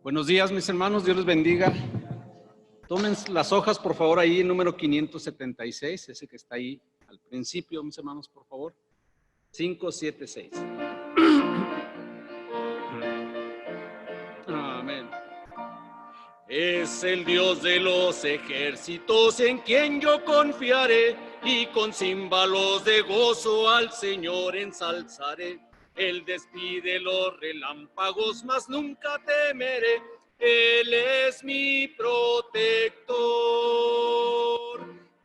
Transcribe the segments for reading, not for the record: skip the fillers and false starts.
Buenos días, mis hermanos, Dios les bendiga. Tomen las hojas, por favor, ahí, número 576, ese que está ahí al principio, mis hermanos, por favor. 576. Amén. Es el Dios de los ejércitos en quien yo confiaré, y con címbalos de gozo al Señor ensalzaré. Él despide los relámpagos, mas nunca temeré. Él es mi protector.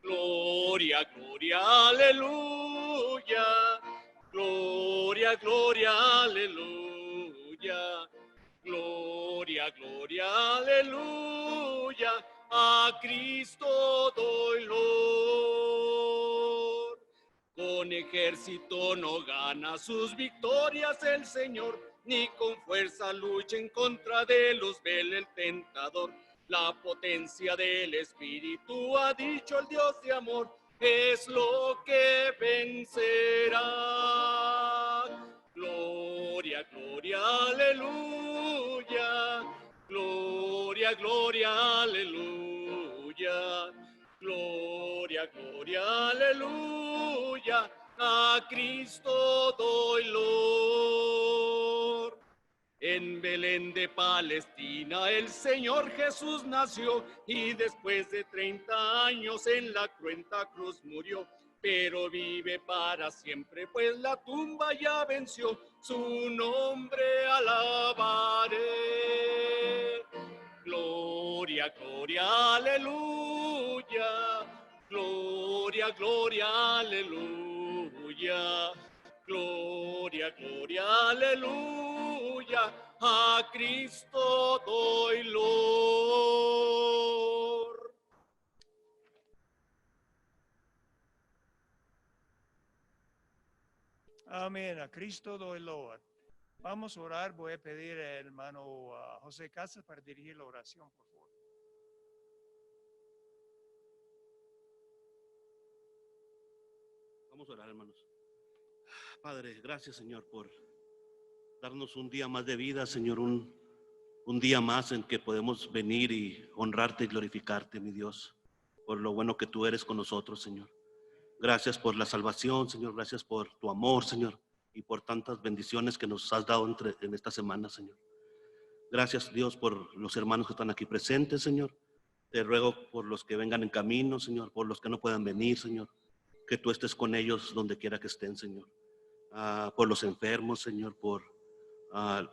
Gloria, gloria, aleluya. Gloria, gloria, aleluya. Gloria, gloria, aleluya. A Cristo doy Lord. Con ejército no gana sus victorias el Señor, ni con fuerza lucha en contra de los vela el tentador. La potencia del Espíritu, ha dicho el Dios de amor, es lo que vencerá. Gloria, gloria, aleluya. Gloria, gloria, aleluya. Gloria, gloria, aleluya. A Cristo doy Lord. En Belén de Palestina el Señor Jesús nació, y después de 30 años en la cruenta cruz murió. Pero vive para siempre, pues la tumba ya venció. Su nombre alabaré. Gloria, gloria, aleluya. Gloria, gloria, aleluya. Gloria, gloria, aleluya. A Cristo doy Lord. Amén. A Cristo doy Lord. Vamos a orar. Voy a pedir al hermano José Casas para dirigir la oración, por favor. Vamos a orar, hermanos. Padre, gracias, Señor, por darnos un día más de vida, Señor, un día más en que podemos venir y honrarte y glorificarte, mi Dios, por lo bueno que tú eres con nosotros, Señor. Gracias por la salvación, Señor. Gracias por tu amor, Señor, y por tantas bendiciones que nos has dado en esta semana, Señor. Gracias, Dios, por los hermanos que están aquí presentes, Señor. Te ruego por los que vengan en camino, Señor, por los que no puedan venir, Señor, que tú estés con ellos donde quiera que estén, Señor. Por los enfermos, Señor, por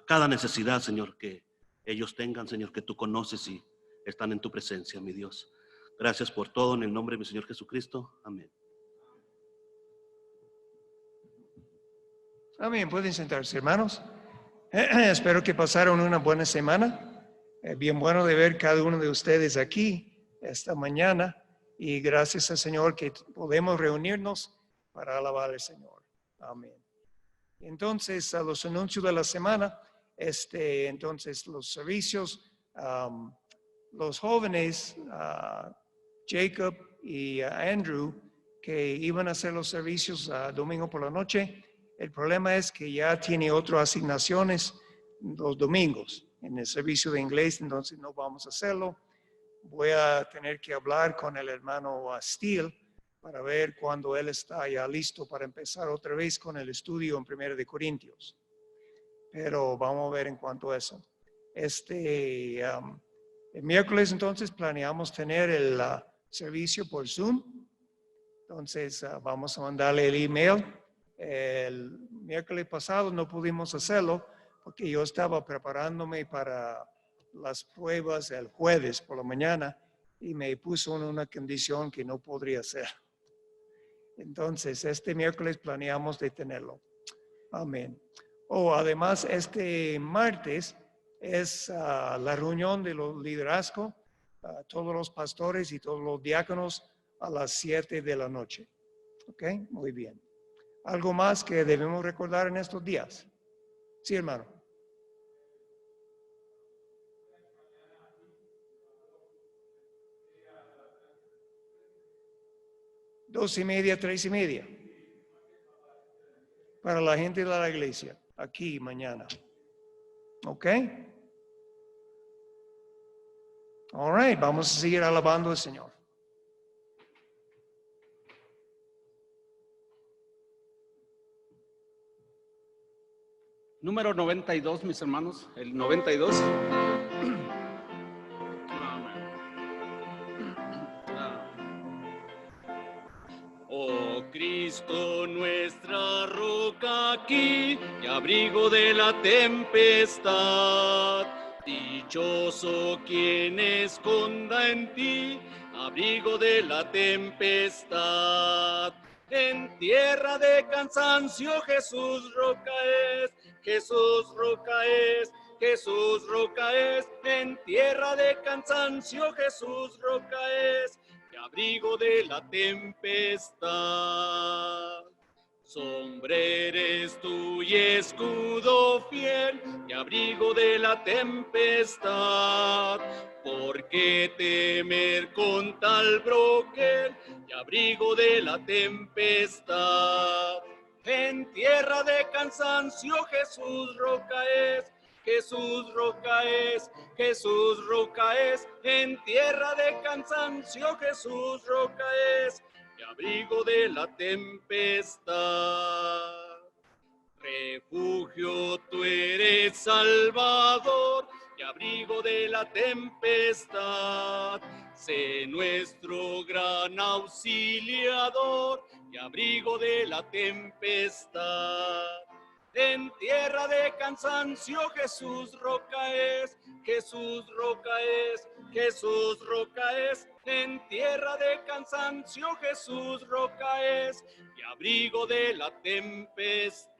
cada necesidad, Señor, que ellos tengan, Señor, que tú conoces y están en tu presencia, mi Dios. Gracias por todo, en el nombre de mi Señor Jesucristo. Amén. Amén. Pueden sentarse, hermanos. Espero que pasaron una buena semana. Bien bueno de ver cada uno de ustedes aquí esta mañana. Y gracias al Señor que podemos reunirnos para alabar al Señor. Amén. Entonces, a los anuncios de la semana, entonces los servicios, los jóvenes, Jacob y Andrew, que iban a hacer los servicios domingo por la noche. El problema es que ya tiene otras asignaciones los domingos en el servicio de inglés, entonces no vamos a hacerlo. Voy a tener que hablar con el hermano Steele para ver cuándo él está ya listo para empezar otra vez con el estudio en 1 de Corintios. Pero vamos a ver en cuanto a eso. El miércoles entonces planeamos tener el servicio por Zoom. Entonces vamos a mandarle el email. El miércoles pasado no pudimos hacerlo porque yo estaba preparándome para las pruebas el jueves por la mañana y me puso en una condición que no podría hacer. Entonces, este miércoles planeamos de tenerlo. Amén. Además, este martes es la reunión de los liderazgos, todos los pastores y todos los diáconos a las 7 de la noche. ¿Ok? Muy bien. ¿Algo más que debemos recordar en estos días? Sí, hermano. Dos y media, 3:30. Para la gente de la iglesia, aquí mañana. ¿Ok? All right, vamos a seguir alabando al Señor. Número 92, mis hermanos, el 92. Oh Cristo, nuestra roca aquí y abrigo de la tempestad. Dichoso quien esconda en ti, abrigo de la tempestad. En tierra de cansancio Jesús roca es, Jesús roca es, Jesús roca es. En tierra de cansancio Jesús roca es, y abrigo de la tempestad. Sombra eres tú y escudo fiel, y abrigo de la tempestad. ¿Por qué temer con tal broquel, y abrigo de la tempestad? En tierra de cansancio Jesús roca es, Jesús roca es, Jesús roca es. En tierra de cansancio Jesús roca es, y abrigo de la tempestad. Refugio tú eres, Salvador, y abrigo de la tempestad. Sé nuestro gran auxiliador, y abrigo de la tempestad. En tierra de cansancio Jesús roca es, Jesús roca es, Jesús roca es. En tierra de cansancio Jesús roca es, y abrigo de la tempestad.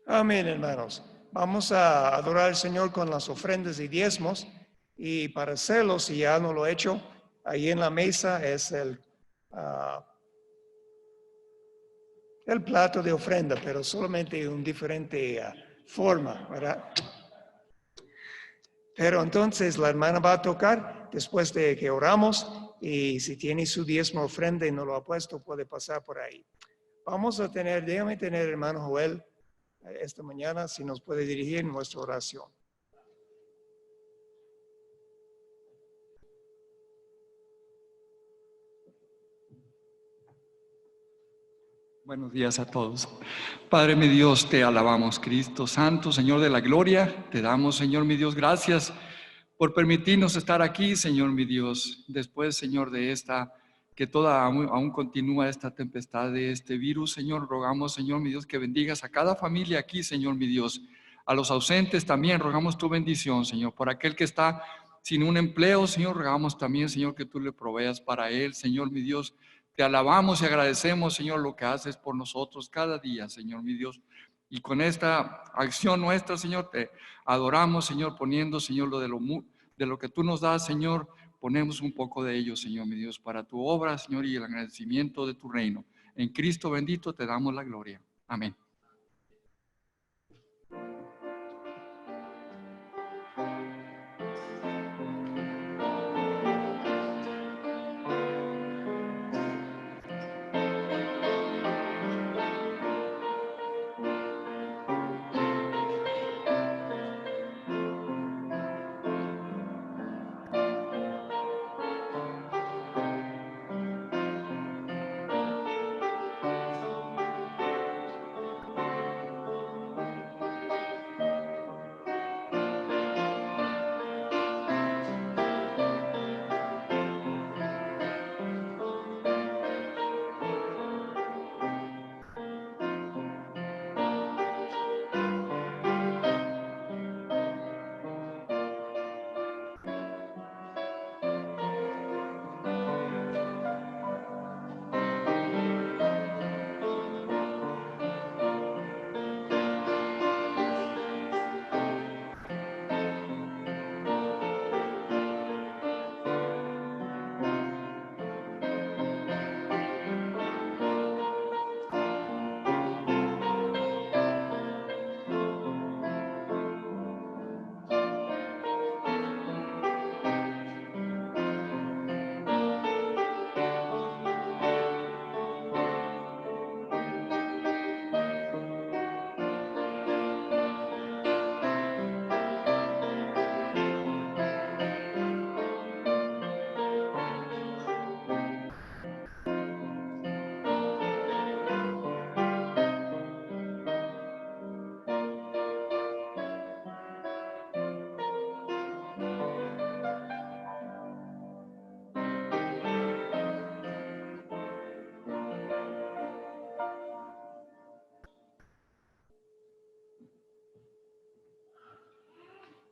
Amén, hermanos. Vamos a adorar al Señor con las ofrendas y diezmos. Y para hacerlo, si ya no lo he hecho, ahí en la mesa es el plato de ofrenda, pero solamente en diferente forma, ¿verdad? Pero entonces la hermana va a tocar después de que oramos, y si tiene su diezmo ofrenda y no lo ha puesto, puede pasar por ahí. Vamos a tener, déjame tener, hermano Joel, esta mañana, si nos puede dirigir en nuestra oración. Buenos días a todos. Padre mi Dios, te alabamos, Cristo Santo, Señor de la gloria. Te damos, Señor mi Dios, gracias por permitirnos estar aquí, Señor mi Dios. Después, Señor, de esta, que toda aún continúa esta tempestad de este virus, Señor, rogamos, Señor mi Dios, que bendigas a cada familia aquí, Señor mi Dios. A los ausentes también rogamos tu bendición, Señor. Por aquel que está sin un empleo, Señor, rogamos también, Señor, que tú le proveas para él, Señor mi Dios. Te alabamos y agradecemos, Señor, lo que haces por nosotros cada día, Señor mi Dios. Y con esta acción nuestra, Señor, te adoramos, Señor, poniendo, Señor, de lo que tú nos das, Señor, ponemos un poco de ello, Señor mi Dios, para tu obra, Señor, y el agradecimiento de tu reino. En Cristo bendito te damos la gloria. Amén.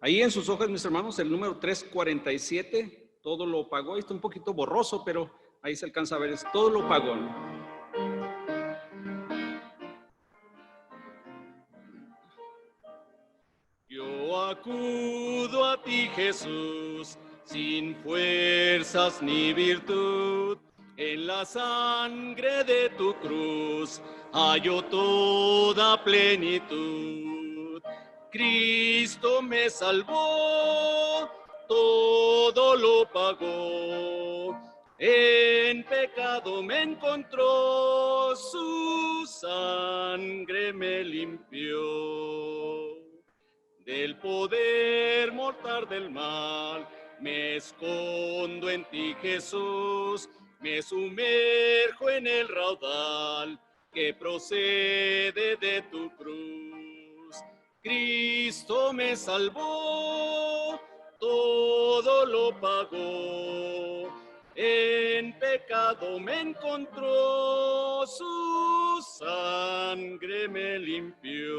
Ahí en sus hojas, mis hermanos, el número 347, todo lo pagó. Ahí está un poquito borroso, pero ahí se alcanza a ver, es todo lo pagó. Yo acudo a ti, Jesús, sin fuerzas ni virtud. En la sangre de tu cruz hallo toda plenitud. Cristo me salvó, todo lo pagó. En pecado me encontró, su sangre me limpió. Del poder mortal del mal, me escondo en ti, Jesús, me sumerjo en el raudal que procede de tu cruz. Cristo me salvó, todo lo pagó. En pecado me encontró, su sangre me limpió.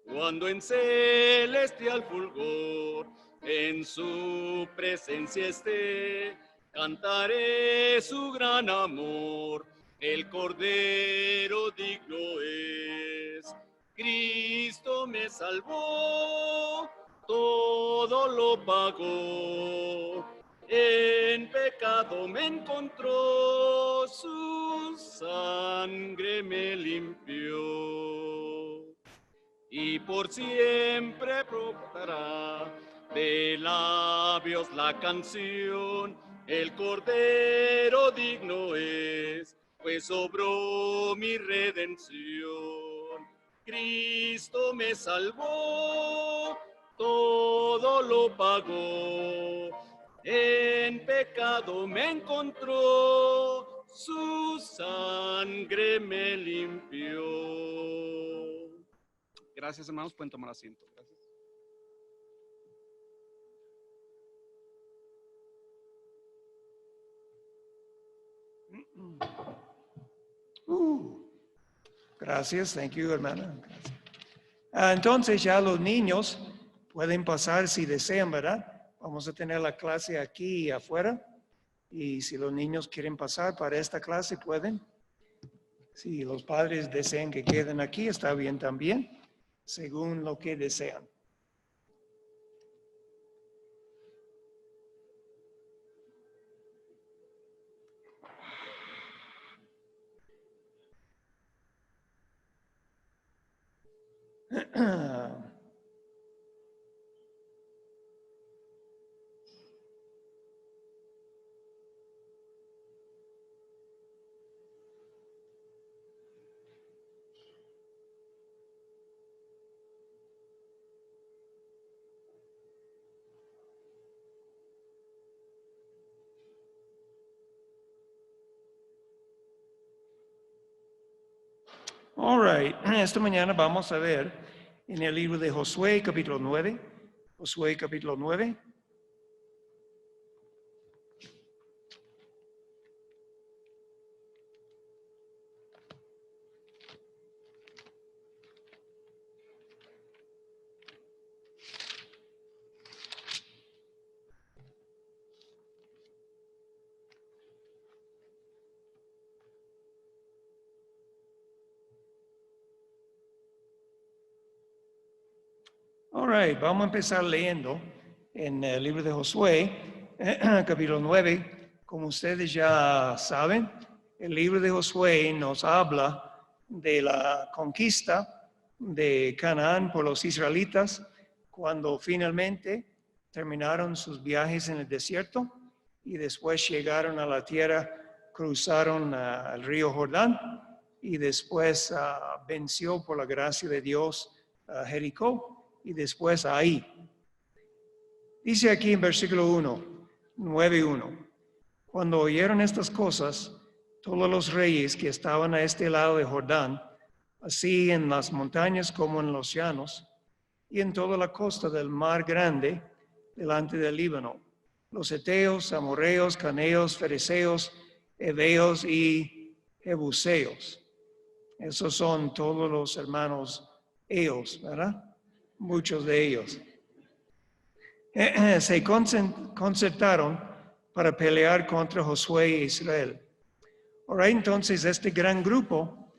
Cuando en celestial fulgor en su presencia esté, cantaré su gran amor, el Cordero digno es. Cristo me salvó, todo lo pagó. En pecado me encontró, su sangre me limpió. Y por siempre brotará de labios la canción, el Cordero digno es, pues obró mi redención. Cristo me salvó, todo lo pagó. En pecado me encontró, su sangre me limpió. Gracias, hermanos, pueden tomar asiento. Gracias. Gracias, thank you, hermana. Gracias. Entonces ya los niños pueden pasar si desean, ¿verdad? Vamos a tener la clase aquí y afuera. Y si los niños quieren pasar para esta clase, pueden. Si los padres desean que queden aquí, está bien también, según lo que desean. All right, esta mañana vamos a ver en el libro de Josué, capítulo 9. Josué, capítulo 9. All right, vamos a empezar leyendo en el libro de Josué, capítulo 9. Como ustedes ya saben, el libro de Josué nos habla de la conquista de Canaán por los israelitas cuando finalmente terminaron sus viajes en el desierto y después llegaron a la tierra, cruzaron el río Jordán y después venció por la gracia de Dios Jericó. Y después ahí. Dice aquí en versículo 1, 9:1. Cuando oyeron estas cosas, todos los reyes que estaban a este lado de Jordán, así en las montañas como en los llanos, y en toda la costa del mar grande, delante del Líbano, los heteos, amorreos, caneos, fereceos, heveos y jebuseos. Esos son todos los hermanos eos, ¿verdad? muchos de ellos. Se concertaron para pelear contra Josué e Israel. Ahora entonces este gran grupo,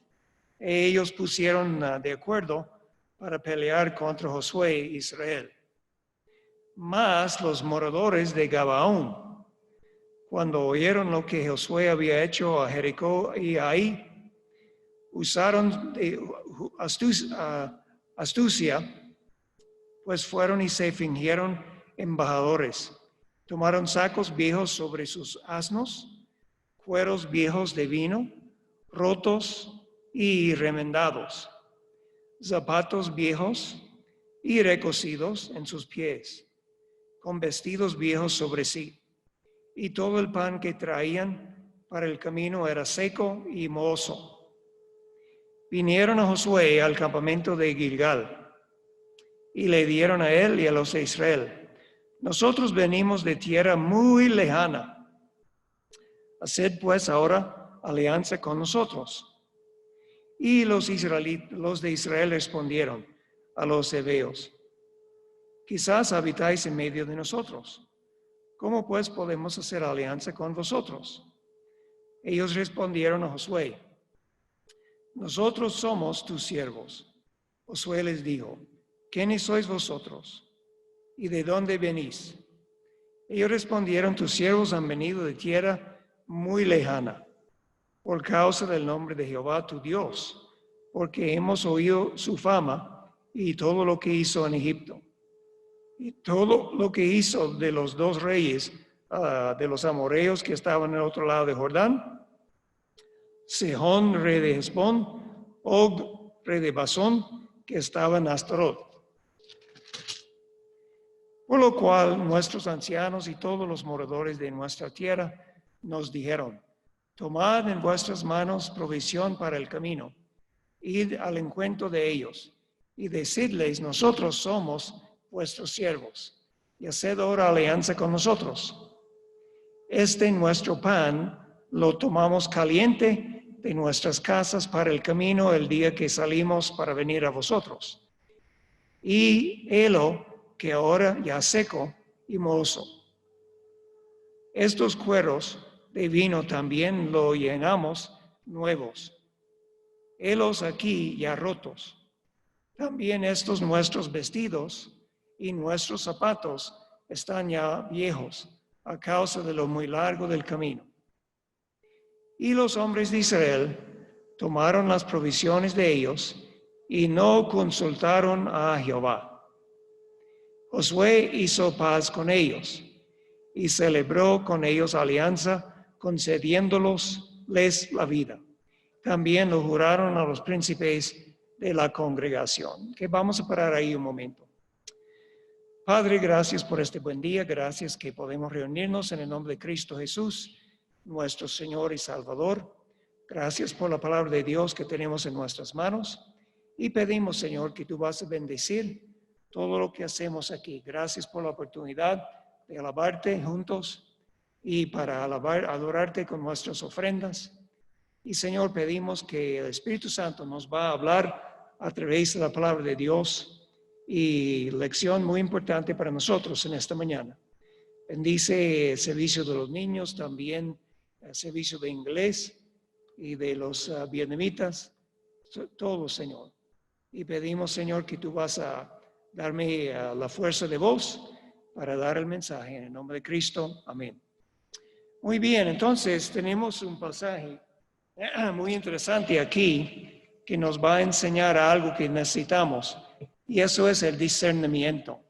ellos pusieron de acuerdo para pelear contra Josué e Israel. Mas los moradores de Gabaón, cuando oyeron lo que Josué había hecho a Jericó y Ai, usaron de astucia, pues fueron y se fingieron embajadores. Tomaron sacos viejos sobre sus asnos, cueros viejos de vino, rotos y remendados, zapatos viejos y recocidos en sus pies, con vestidos viejos sobre sí. Y todo el pan que traían para el camino era seco y mohoso. Vinieron a Josué al campamento de Gilgal y le dieron a él y a los de Israel: nosotros venimos de tierra muy lejana. Haced pues ahora alianza con nosotros. Y los de Israel respondieron a los heveos: quizás habitáis en medio de nosotros. ¿Cómo pues podemos hacer alianza con vosotros? Ellos respondieron a Josué: nosotros somos tus siervos. Josué les dijo: ¿quiénes sois vosotros? ¿Y de dónde venís? Ellos respondieron: tus siervos han venido de tierra muy lejana, por causa del nombre de Jehová tu Dios, porque hemos oído su fama y todo lo que hizo en Egipto, y todo lo que hizo de los dos reyes de los amorreos que estaban en el otro lado de Jordán, Sejón, rey de Hesbón, Og, rey de Basón, que estaba en Astarot. Por lo cual nuestros ancianos y todos los moradores de nuestra tierra nos dijeron: tomad en vuestras manos provisión para el camino, id al encuentro de ellos y decidles: nosotros somos vuestros siervos, y haced ahora alianza con nosotros. Este nuestro pan lo tomamos caliente de nuestras casas para el camino el día que salimos para venir a vosotros, y helo que ahora ya seco y mohoso. Estos cueros de vino también lo llenamos nuevos, helos aquí ya rotos. También estos nuestros vestidos y nuestros zapatos están ya viejos a causa de lo muy largo del camino. Y los hombres de Israel tomaron las provisiones de ellos y no consultaron a Jehová. Josué hizo paz con ellos y celebró con ellos alianza, concediéndoles la vida. También lo juraron a los príncipes de la congregación. Que vamos a parar ahí un momento. Padre, gracias por este buen día. Gracias que podemos reunirnos en el nombre de Cristo Jesús, nuestro Señor y Salvador. Gracias por la palabra de Dios que tenemos en nuestras manos. Y pedimos, Señor, que tú vas a bendecir todo lo que hacemos aquí. Gracias por la oportunidad de alabarte juntos y para adorarte con nuestras ofrendas. Y Señor, pedimos que el Espíritu Santo nos va a hablar a través de la palabra de Dios, y lección muy importante para nosotros en esta mañana. Bendice el servicio de los niños, también el servicio de inglés y de los vietnamitas, todo, Señor. Y pedimos, Señor, que tú vas a darme la fuerza de voz para dar el mensaje en el nombre de Cristo. Amén. Muy bien, entonces tenemos un pasaje muy interesante aquí que nos va a enseñar algo que necesitamos, y eso es el discernimiento.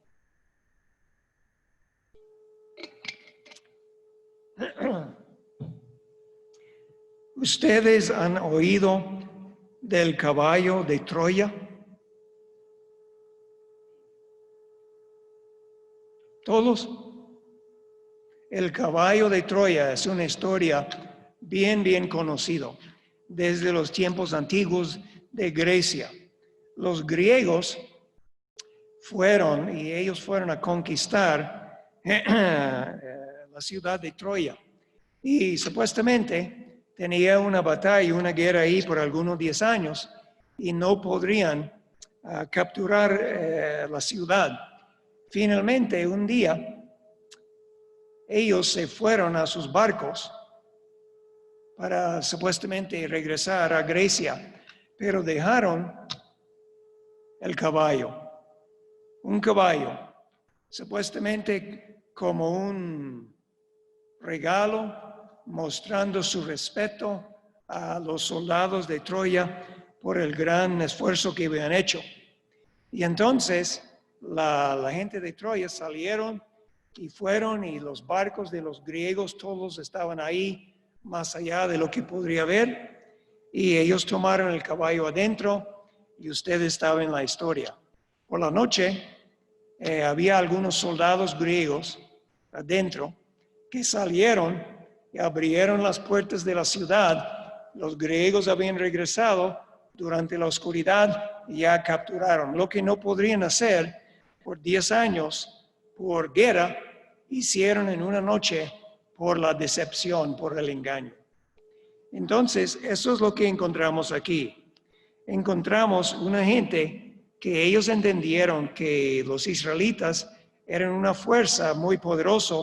¿Ustedes han oído del caballo de Troya? ¿Todos? El caballo de Troya es una historia bien conocida desde los tiempos antiguos de Grecia. Los griegos fueron a conquistar la ciudad de Troya, y supuestamente tenía una batalla, una guerra ahí por algunos 10 años, y no podrían a capturar la ciudad. Finalmente, un día, ellos se fueron a sus barcos para supuestamente regresar a Grecia, pero dejaron el caballo. Un caballo, supuestamente como un regalo, mostrando su respeto a los soldados de Troya por el gran esfuerzo que habían hecho. Y entonces la gente de Troya salieron y fueron, y los barcos de los griegos todos estaban ahí, más allá de lo que podría ver, y ellos tomaron el caballo adentro, y usted estaba en la historia. Por la noche había algunos soldados griegos adentro que salieron y abrieron las puertas de la ciudad. Los griegos habían regresado durante la oscuridad y ya capturaron. Lo que no podrían hacer por 10 años por guerra, hicieron en una noche por la decepción, por el engaño. Entonces, eso es lo que encontramos aquí. Encontramos una gente que ellos entendieron que los israelitas eran una fuerza muy poderosa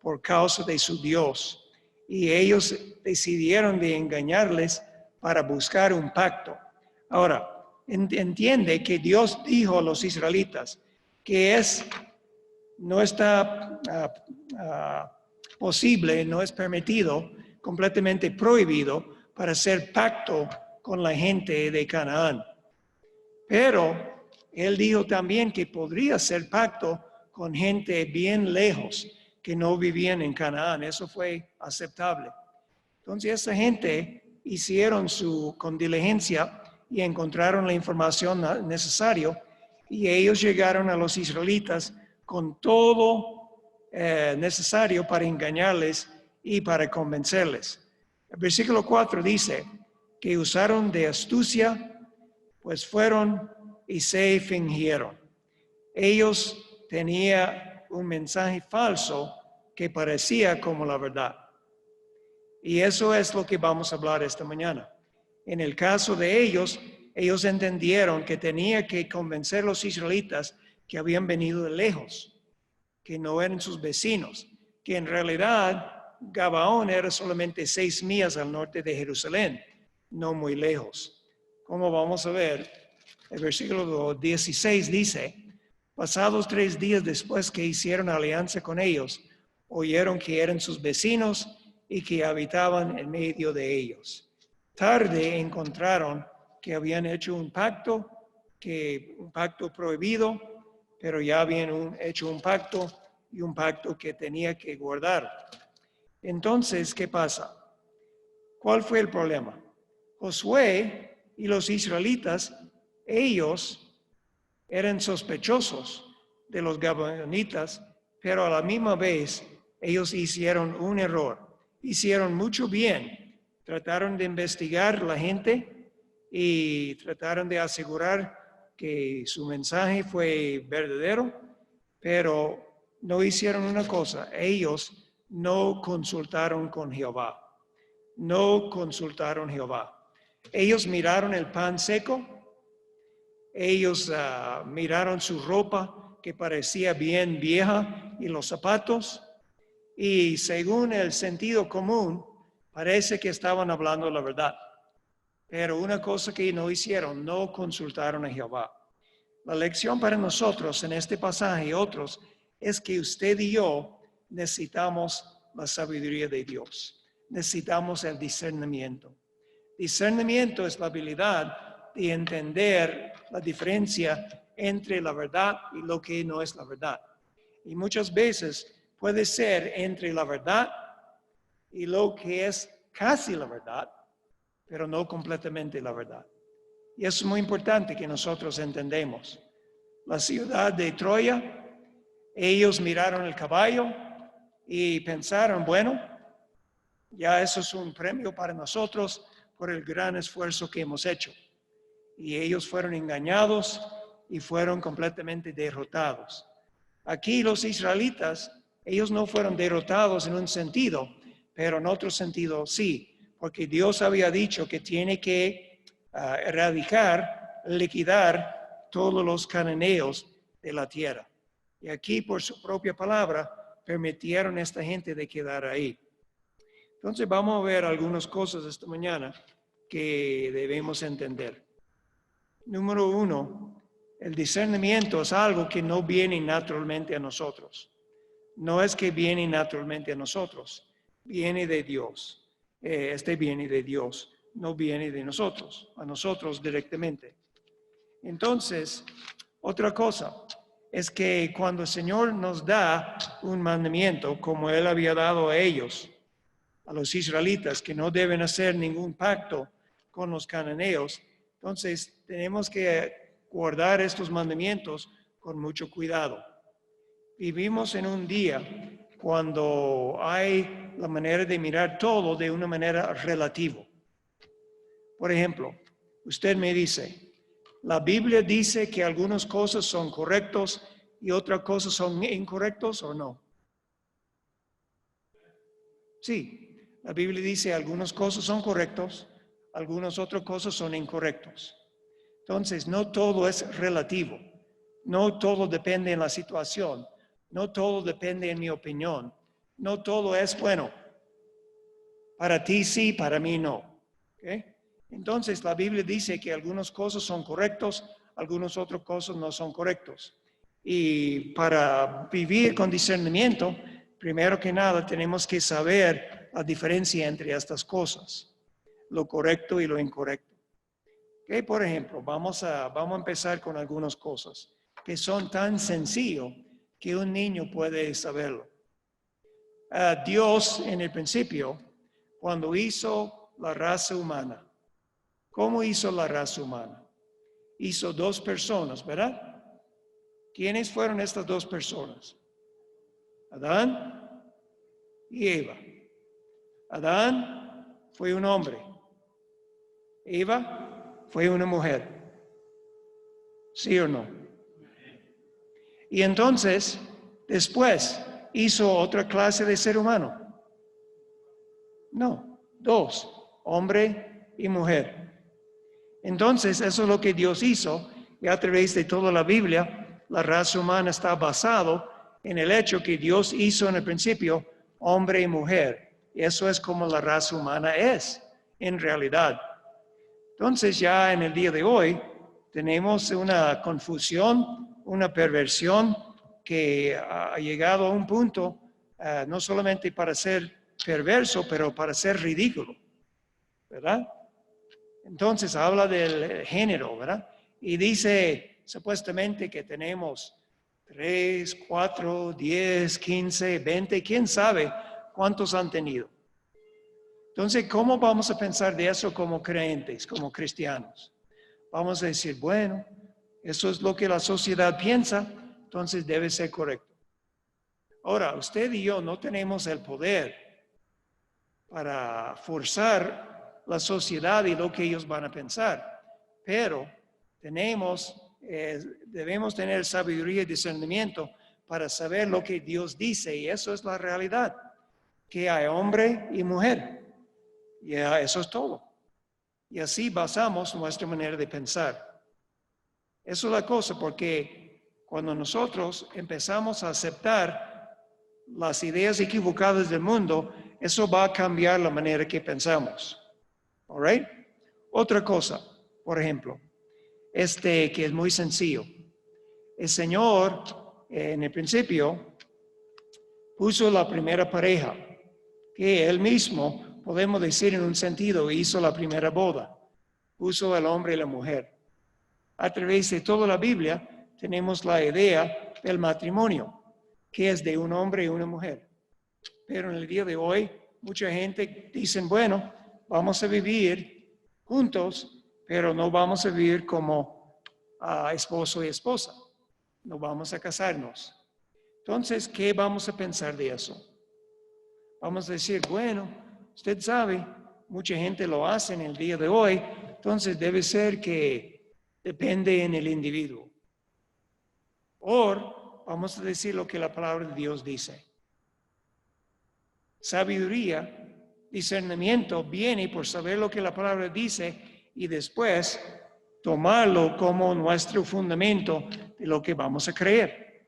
por causa de su Dios. Y ellos decidieron de engañarles para buscar un pacto. Ahora, entiende que Dios dijo a los israelitas que no está posible, no es permitido, completamente prohibido para hacer pacto con la gente de Canaán. Pero Él dijo también que podría hacer pacto con gente bien lejos que no vivían en Canaán. Eso fue aceptable. Entonces esa gente hicieron con diligencia y encontraron la información necesaria, y ellos llegaron a los israelitas con todo necesario para engañarles y para convencerles. El versículo 4 dice que usaron de astucia, pues fueron y se fingieron. Ellos tenían un mensaje falso que parecía como la verdad. Y eso es lo que vamos a hablar esta mañana. En el caso de ellos entendieron que tenía que convencer a los israelitas que habían venido de lejos, que no eran sus vecinos, que en realidad Gabaón era solamente 6 millas al norte de Jerusalén, no muy lejos. Como vamos a ver, el versículo 16 dice: pasados 3 días después que hicieron alianza con ellos, oyeron que eran sus vecinos y que habitaban en medio de ellos. Tarde encontraron que habían hecho un pacto prohibido, pero ya habían hecho un pacto, y un pacto que tenía que guardar. Entonces, ¿qué pasa? ¿Cuál fue el problema? Josué y los israelitas, ellos eran sospechosos de los gabaonitas, pero a la misma vez ellos hicieron un error. Hicieron mucho bien. Trataron de investigar la gente y trataron de asegurar que su mensaje fue verdadero, pero no hicieron una cosa. Ellos no consultaron con Jehová. No consultaron Jehová. Ellos miraron el pan seco. Ellos miraron su ropa que parecía bien vieja y los zapatos. Y según el sentido común, parece que estaban hablando la verdad. Pero una cosa que no hicieron, no consultaron a Jehová. La lección para nosotros en este pasaje y otros es que usted y yo necesitamos la sabiduría de Dios. Necesitamos el discernimiento. Discernimiento es la habilidad de entender la diferencia entre la verdad y lo que no es la verdad. Y muchas veces puede ser entre la verdad y lo que es casi la verdad, pero no completamente la verdad. Y eso es muy importante que nosotros entendemos. La ciudad de Troya, ellos miraron el caballo y pensaron, bueno, ya eso es un premio para nosotros por el gran esfuerzo que hemos hecho. Y ellos fueron engañados y fueron completamente derrotados. Aquí los israelitas, ellos no fueron derrotados en un sentido, pero en otro sentido sí, porque Dios había dicho que tiene que erradicar, liquidar todos los cananeos de la tierra. Y aquí, por su propia palabra, permitieron a esta gente de quedar ahí. Entonces vamos a ver algunas cosas esta mañana que debemos entender. Número 1, el discernimiento es algo que no viene naturalmente a nosotros. No es que viene naturalmente a nosotros, viene de Dios. Viene de Dios, no viene de nosotros, a nosotros directamente. Entonces, otra cosa es que cuando el Señor nos da un mandamiento, como Él había dado a ellos, a los israelitas, que no deben hacer ningún pacto con los cananeos, entonces tenemos que guardar estos mandamientos con mucho cuidado. Vivimos en un día cuando hay la manera de mirar todo de una manera relativa. Por ejemplo, usted me dice, la Biblia dice que algunas cosas son correctas y otras cosas son incorrectas, ¿o no? Sí, la Biblia dice algunas cosas son correctas, algunas otras cosas son incorrectas. Entonces, no todo es relativo, no todo depende de la situación, no todo depende de mi opinión, no todo es bueno. Para ti sí, para mí no. ¿Okay? Entonces, la Biblia dice que algunas cosas son correctas, algunas otras cosas no son correctas. Y para vivir con discernimiento, primero que nada tenemos que saber la diferencia entre estas cosas, lo correcto y lo incorrecto. Okay, por ejemplo, vamos a empezar con algunas cosas que son tan sencillas que un niño puede saberlo. Dios en el principio, cuando hizo la raza humana, ¿cómo hizo la raza humana? Hizo 2 personas, ¿verdad? ¿Quiénes fueron estas 2 personas? Adán y Eva. Adán fue un hombre. Eva fue una mujer. ¿Sí o no? Y entonces, después, ¿hizo otra clase de ser humano? No, 2, hombre y mujer. Entonces, eso es lo que Dios hizo, y a través de toda la Biblia, la raza humana está basado en el hecho que Dios hizo en el principio hombre y mujer. Y eso es como la raza humana es, en realidad. Entonces, ya en el día de hoy, tenemos una confusión, una perversión que ha llegado a un punto, no solamente para ser perverso, pero para ser ridículo, ¿verdad? Entonces habla del género, ¿verdad? Y dice supuestamente que tenemos 3, 4, 10, 15, 20, quién sabe cuántos han tenido. Entonces, ¿cómo vamos a pensar de eso como creyentes, como cristianos? Vamos a decir, bueno, eso es lo que la sociedad piensa, entonces debe ser correcto. Ahora, usted y yo no tenemos el poder para forzar la sociedad y lo que ellos van a pensar, pero debemos tener sabiduría y discernimiento para saber lo que Dios dice, y eso es la realidad, que hay hombre y mujer, y eso es todo. Y así basamos nuestra manera de pensar. Eso es la cosa, porque cuando nosotros empezamos a aceptar las ideas equivocadas del mundo, eso va a cambiar la manera que pensamos. All right? Otra cosa, por ejemplo, que es muy sencillo. El Señor, en el principio, puso la primera pareja, que Él mismo, podemos decir en un sentido, hizo la primera boda. Puso al hombre y la mujer. A través de toda la Biblia tenemos la idea del matrimonio, que es de un hombre y una mujer. Pero en el día de hoy, mucha gente dice, bueno, vamos a vivir juntos, pero no vamos a vivir como esposo y esposa. No vamos a casarnos. Entonces, ¿qué vamos a pensar de eso? Vamos a decir, bueno, usted sabe, mucha gente lo hace en el día de hoy, entonces debe ser que depende en el individuo. O vamos a decir lo que la palabra de Dios dice. Sabiduría, discernimiento viene por saber lo que la palabra dice y después tomarlo como nuestro fundamento de lo que vamos a creer.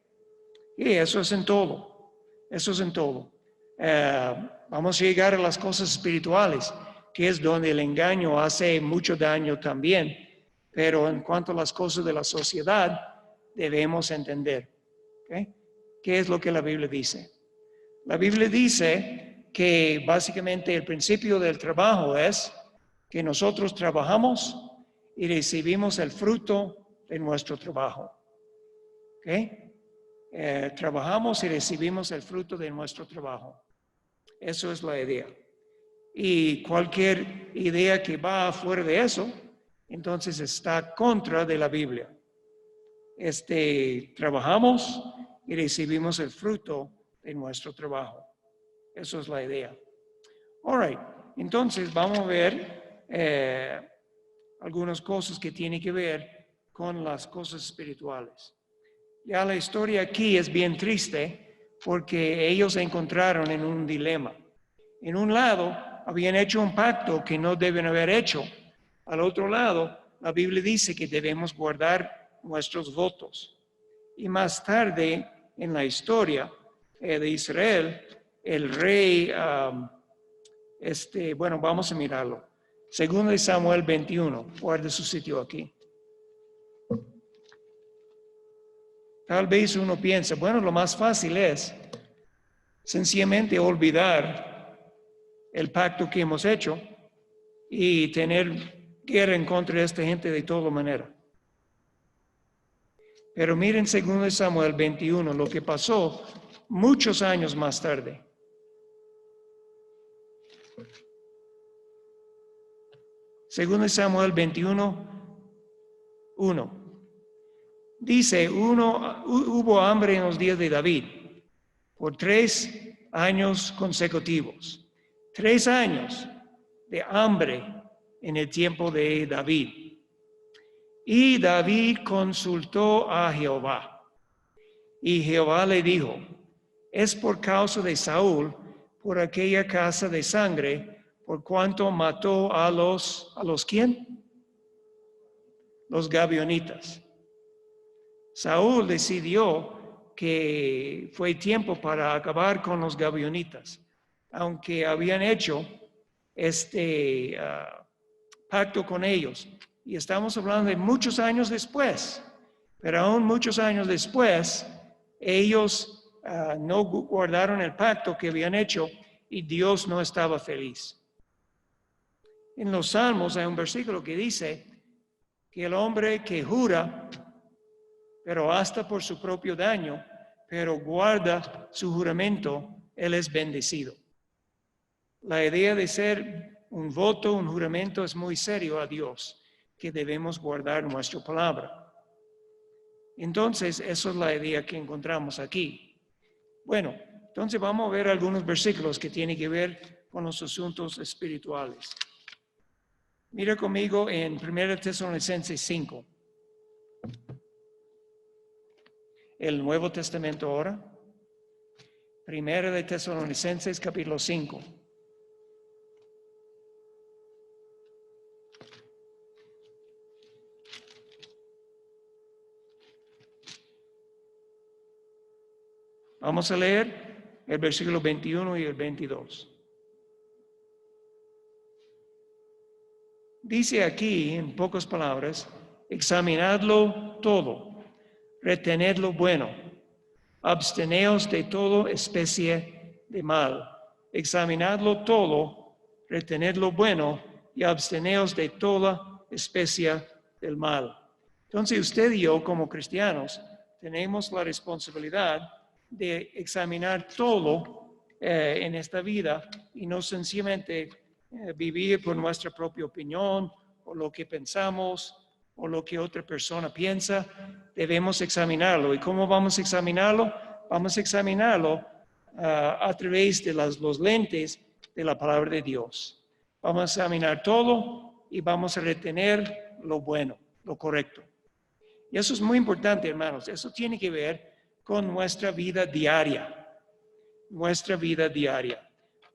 Y eso es en todo. Eso es en todo. Vamos a llegar a las cosas espirituales, que es donde el engaño hace mucho daño también. Pero en cuanto a las cosas de la sociedad, debemos entender. ¿Okay? ¿Qué es lo que la Biblia dice? La Biblia dice que básicamente el principio del trabajo es que nosotros trabajamos y recibimos el fruto de nuestro trabajo. ¿Okay? Trabajamos y recibimos el fruto de nuestro trabajo. Eso es la idea. Y cualquier idea que va fuera de eso, entonces está contra de la Biblia. Trabajamos y recibimos el fruto de nuestro trabajo. Eso es la idea. All right. Entonces vamos a ver algunas cosas que tienen que ver con las cosas espirituales. Ya la historia aquí es bien triste porque ellos se encontraron en un dilema. En un lado, habían hecho un pacto que no deben haber hecho. Al otro lado, la Biblia dice que debemos guardar nuestros votos. Y más tarde, en la historia de Israel, el rey, bueno, vamos a mirarlo. Segundo de Samuel 21, guarde su sitio aquí. Tal vez uno piensa, bueno, lo más fácil es sencillamente olvidar el pacto que hemos hecho y tener guerra en contra de esta gente de toda manera. Pero miren 2 Samuel 21, lo que pasó muchos años más tarde. Segundo Samuel 21, 1. Dice, hubo hambre en los días de David por 3 años consecutivos. 3 años de hambre en el tiempo de David. Y David consultó a Jehová. Y Jehová le dijo, es por causa de Saúl, por aquella casa de sangre, por cuanto mató a los ¿quién? Los gabionitas. Saúl decidió que fue tiempo para acabar con los gabionitas, aunque habían hecho pacto con ellos. Y estamos hablando de muchos años después, pero aún muchos años después, ellos no guardaron el pacto que habían hecho y Dios no estaba feliz. En los Salmos hay un versículo que dice que el hombre que jura, pero hasta por su propio daño, pero guarda su juramento, él es bendecido. La idea de ser un voto, un juramento es muy serio a Dios, que debemos guardar nuestra palabra. Entonces, eso es la idea que encontramos aquí. Bueno, entonces vamos a ver algunos versículos que tienen que ver con los asuntos espirituales. Mira conmigo en 1 Tesalonicenses 5. El Nuevo Testamento ahora. 1 Tesalonicenses capítulo 5. Vamos a leer el versículo 21 y el 22. Dice aquí, en pocas palabras, examinadlo todo, retened lo bueno, absteneos de toda especie de mal. Examinadlo todo, retened lo bueno y absteneos de toda especie del mal. Entonces usted y yo como cristianos tenemos la responsabilidad de examinar todo en esta vida y no sencillamente vivir por nuestra propia opinión o lo que pensamos o lo que otra persona piensa. Debemos examinarlo. ¿Y cómo vamos a examinarlo? Vamos a examinarlo a través de los lentes de la palabra de Dios. Vamos a examinar todo y vamos a retener lo bueno, lo correcto. Y eso es muy importante, hermanos. Eso tiene que ver con nuestra vida diaria. Nuestra vida diaria.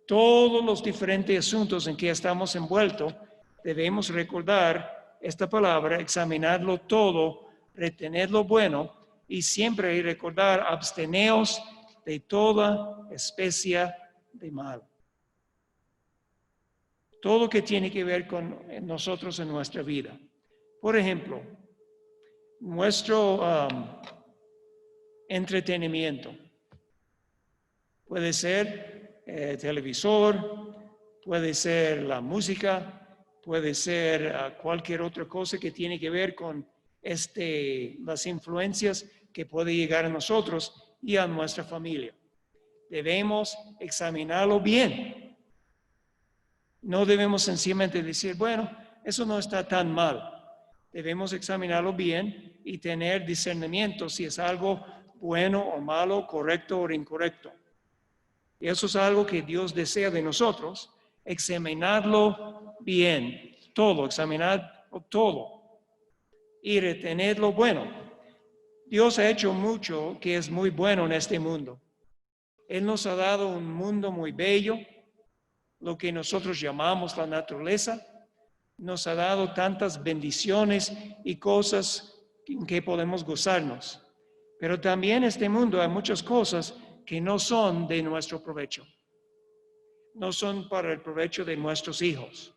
Todos los diferentes asuntos en que estamos envueltos, debemos recordar esta palabra, examinarlo todo, retener lo bueno y siempre recordar, absteneos de toda especie de mal. Todo lo que tiene que ver con nosotros en nuestra vida. Por ejemplo, nuestro entretenimiento. Puede ser televisor, puede ser la música, puede ser cualquier otra cosa que tiene que ver con las influencias que puede llegar a nosotros y a nuestra familia. Debemos examinarlo bien. No debemos sencillamente decir, bueno, eso no está tan mal. Debemos examinarlo bien y tener discernimiento si es algo bueno o malo, correcto o incorrecto. Y eso es algo que Dios desea de nosotros, examinarlo bien, todo, examinar todo y retener lo bueno. Dios ha hecho mucho que es muy bueno en este mundo. Él nos ha dado un mundo muy bello, lo que nosotros llamamos la naturaleza. Nos ha dado tantas bendiciones y cosas en que podemos gozarnos. Pero también en este mundo hay muchas cosas que no son de nuestro provecho. No son para el provecho de nuestros hijos.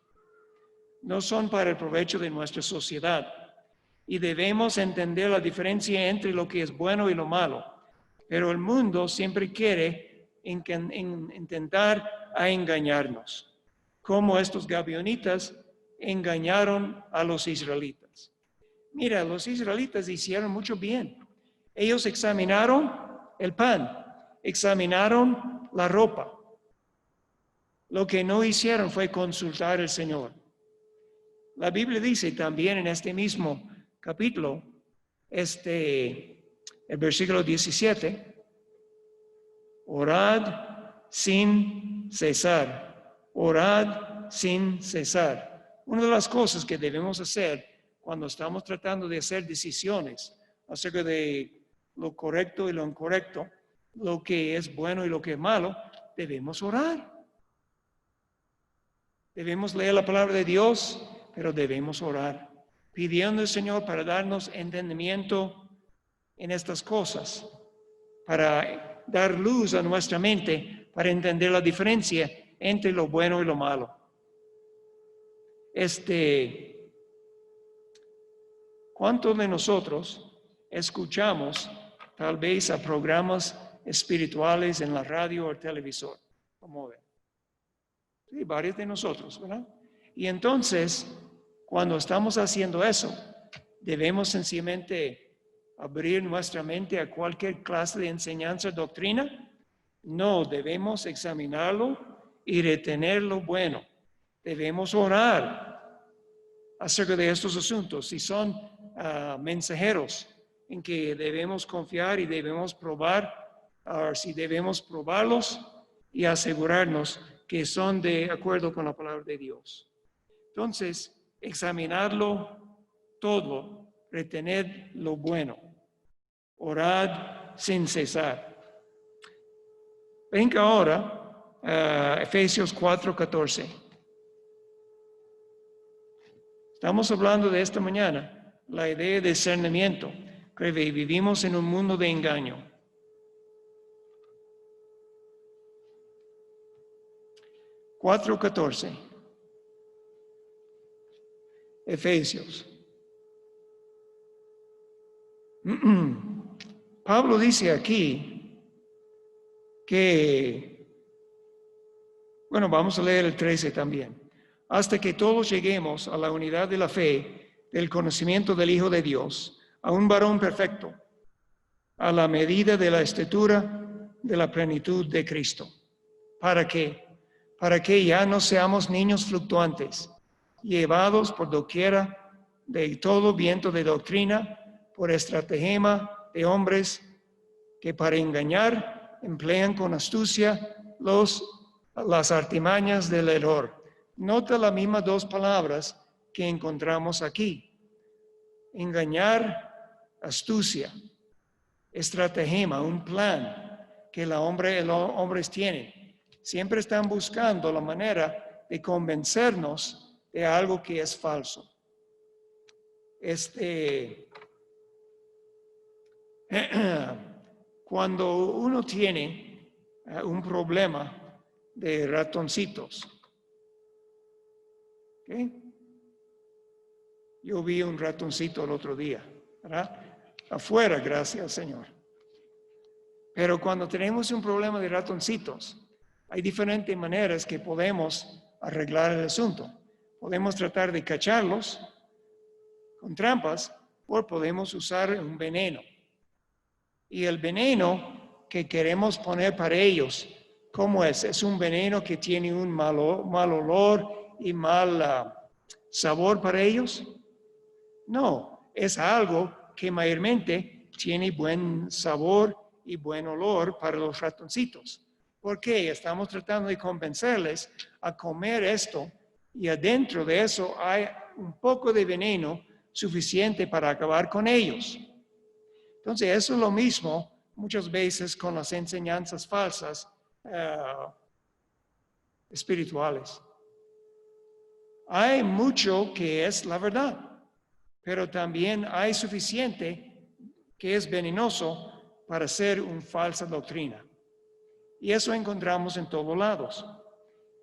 No son para el provecho de nuestra sociedad. Y debemos entender la diferencia entre lo que es bueno y lo malo. Pero el mundo siempre quiere intentar engañarnos. Como estos gavionitas engañaron a los israelitas. Mira, los israelitas hicieron mucho bien. Ellos examinaron el pan, examinaron la ropa. Lo que no hicieron fue consultar al Señor. La Biblia dice también en este mismo capítulo, el versículo 17, orad sin cesar, orad sin cesar. Una de las cosas que debemos hacer cuando estamos tratando de hacer decisiones acerca de lo correcto y lo incorrecto, lo que es bueno y lo que es malo, debemos orar. Debemos leer la palabra de Dios, pero debemos orar, pidiendo al Señor para darnos entendimiento en estas cosas, para dar luz a nuestra mente, para entender la diferencia entre lo bueno y lo malo. ¿Cuántos de nosotros escuchamos tal vez a programas espirituales en la radio o el televisor? ¿Cómo ven? Sí, varios de nosotros, ¿verdad? Y entonces, cuando estamos haciendo eso, debemos sencillamente abrir nuestra mente a cualquier clase de enseñanza, doctrina. No, debemos examinarlo y retener lo bueno. Debemos orar acerca de estos asuntos. Si son mensajeros en que debemos confiar y debemos probar, si debemos probarlos y asegurarnos que son de acuerdo con la palabra de Dios. Entonces, examinarlo todo, retener lo bueno, orad sin cesar. Venga ahora a Efesios 4:14. Estamos hablando de esta mañana, la idea de discernimiento, que vivimos en un mundo de engaño. 4:14. Efesios. Pablo dice aquí que, bueno, vamos a leer el 13 también. Hasta que todos lleguemos a la unidad de la fe, del conocimiento del Hijo de Dios, a un varón perfecto, a la medida de la estatura de la plenitud de Cristo. ¿Para qué? Para que ya no seamos niños fluctuantes, llevados por doquiera de todo viento de doctrina, por estratagema de hombres que para engañar emplean con astucia las artimañas del error. Nota las mismas dos palabras que encontramos aquí. Engañar, astucia, estratagema, un plan que los hombres tienen. Siempre están buscando la manera de convencernos de algo que es falso. Cuando uno tiene un problema de ratoncitos, ¿ok? Yo vi un ratoncito el otro día, ¿verdad? Afuera, gracias al Señor. Pero cuando tenemos un problema de ratoncitos, hay diferentes maneras que podemos arreglar el asunto. Podemos tratar de cacharlos con trampas o podemos usar un veneno. Y el veneno que queremos poner para ellos, ¿cómo es? ¿Es un veneno que tiene un mal olor y mal sabor para ellos? No, es algo que mayormente tiene buen sabor y buen olor para los ratoncitos. ¿Por qué? Estamos tratando de convencerles a comer esto y adentro de eso hay un poco de veneno suficiente para acabar con ellos. Entonces, eso es lo mismo muchas veces con las enseñanzas falsas espirituales. Hay mucho que es la verdad, pero también hay suficiente que es venenoso para ser una falsa doctrina. Y eso encontramos en todos lados.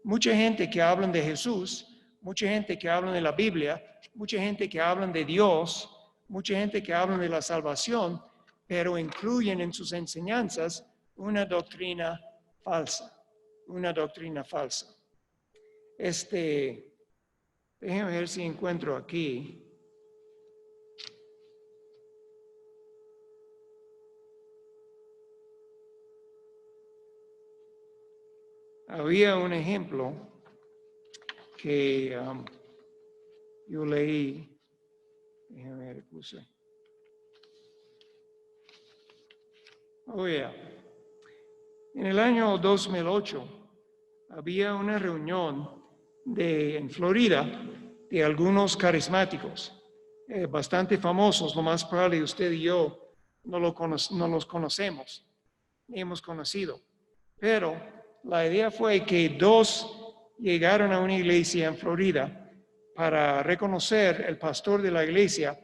Mucha gente que habla de Jesús, mucha gente que habla de la Biblia, mucha gente que habla de Dios, mucha gente que habla de la salvación, pero incluyen en sus enseñanzas una doctrina falsa. Una doctrina falsa. Déjenme ver si encuentro aquí. Había un ejemplo que yo leí. Déjame ver, puse. En el año 2008 había una reunión en Florida de algunos carismáticos, bastante famosos. Lo más probable usted y yo no los conocemos, ni hemos conocido. Pero la idea fue que dos llegaron a una iglesia en Florida para reconocer el pastor de la iglesia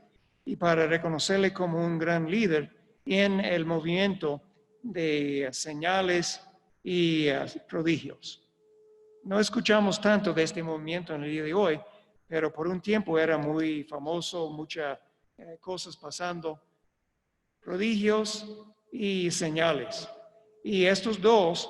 y para reconocerle como un gran líder en el movimiento de señales y prodigios. No escuchamos tanto de este movimiento en el día de hoy, pero por un tiempo era muy famoso, muchas cosas pasando, prodigios y señales. Y estos dos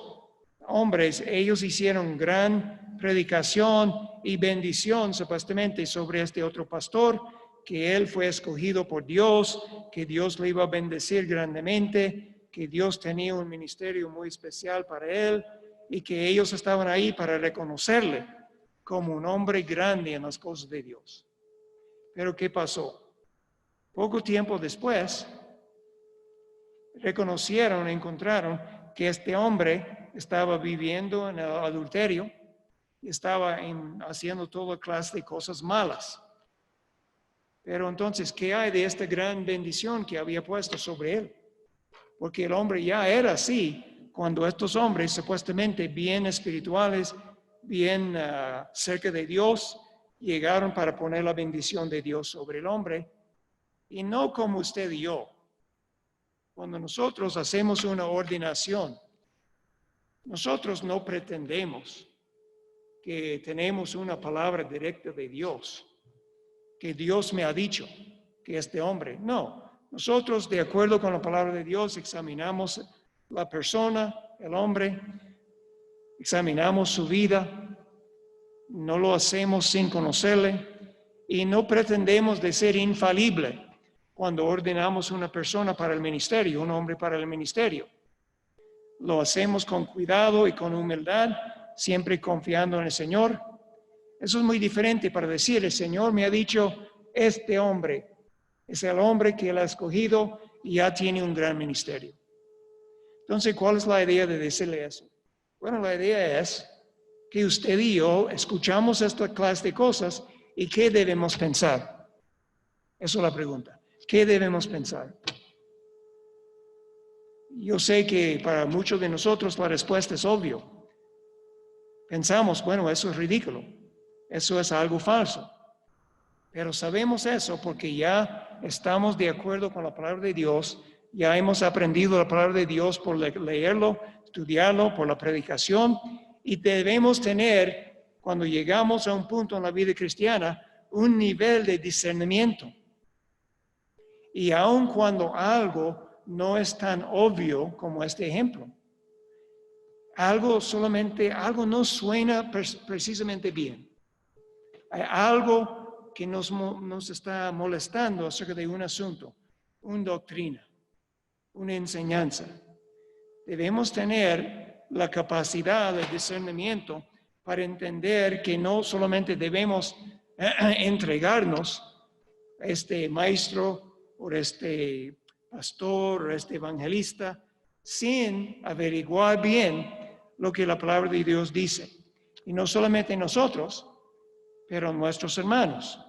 hombres, ellos hicieron gran predicación y bendición supuestamente sobre este otro pastor, que él fue escogido por Dios, que Dios le iba a bendecir grandemente, que Dios tenía un ministerio muy especial para él y que ellos estaban ahí para reconocerle como un hombre grande en las cosas de Dios. Pero ¿qué pasó? Poco tiempo después, encontraron que este hombre estaba viviendo en el adulterio y estaba haciendo toda clase de cosas malas. Pero entonces, ¿qué hay de esta gran bendición que había puesto sobre él? Porque el hombre ya era así cuando estos hombres supuestamente bien espirituales, bien cerca de Dios, llegaron para poner la bendición de Dios sobre el hombre. Y no como usted y yo. Cuando nosotros hacemos una ordenación, nosotros no pretendemos que tenemos una palabra directa de Dios, que Dios me ha dicho que este hombre. No, nosotros de acuerdo con la palabra de Dios examinamos la persona, el hombre, examinamos su vida, no lo hacemos sin conocerle y no pretendemos de ser infalible cuando ordenamos una persona para el ministerio, un hombre para el ministerio. Lo hacemos con cuidado y con humildad, siempre confiando en el Señor. Eso es muy diferente para decir, el Señor me ha dicho, este hombre es el hombre que Él ha escogido y ya tiene un gran ministerio. Entonces, ¿cuál es la idea de decirle eso? Bueno, la idea es que usted y yo escuchamos esta clase de cosas y ¿qué debemos pensar? Esa es la pregunta. ¿Qué debemos pensar? Yo sé que para muchos de nosotros la respuesta es obvia. Pensamos, bueno, eso es ridículo. Eso es algo falso. Pero sabemos eso porque ya estamos de acuerdo con la palabra de Dios, ya hemos aprendido la palabra de Dios por leerlo, estudiarlo, por la predicación, y debemos tener, cuando llegamos a un punto en la vida cristiana, un nivel de discernimiento. Y aun cuando algo no es tan obvio como este ejemplo, algo no suena precisamente bien. Hay algo que nos está molestando acerca de un asunto, una doctrina, una enseñanza. Debemos tener la capacidad de discernimiento para entender que no solamente debemos entregarnos a este maestro o este pastor o este evangelista sin averiguar bien lo que la palabra de Dios dice. Y no solamente nosotros, pero nuestros hermanos,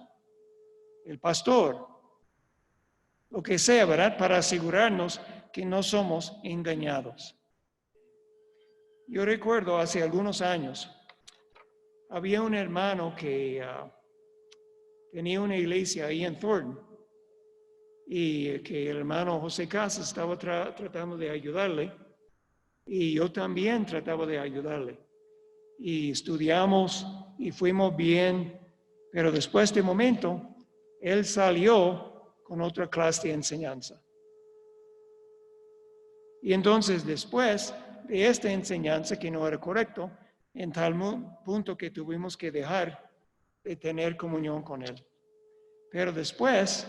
el pastor, lo que sea, ¿verdad? Para asegurarnos que no somos engañados. Yo recuerdo hace algunos años, había un hermano que tenía una iglesia ahí en Thornton y que el hermano José Casas estaba tratando de ayudarle y yo también trataba de ayudarle. Y estudiamos y fuimos bien, pero después de un momento, él salió con otra clase de enseñanza. Y entonces después de esta enseñanza que no era correcto, en tal punto que tuvimos que dejar de tener comunión con él. Pero después,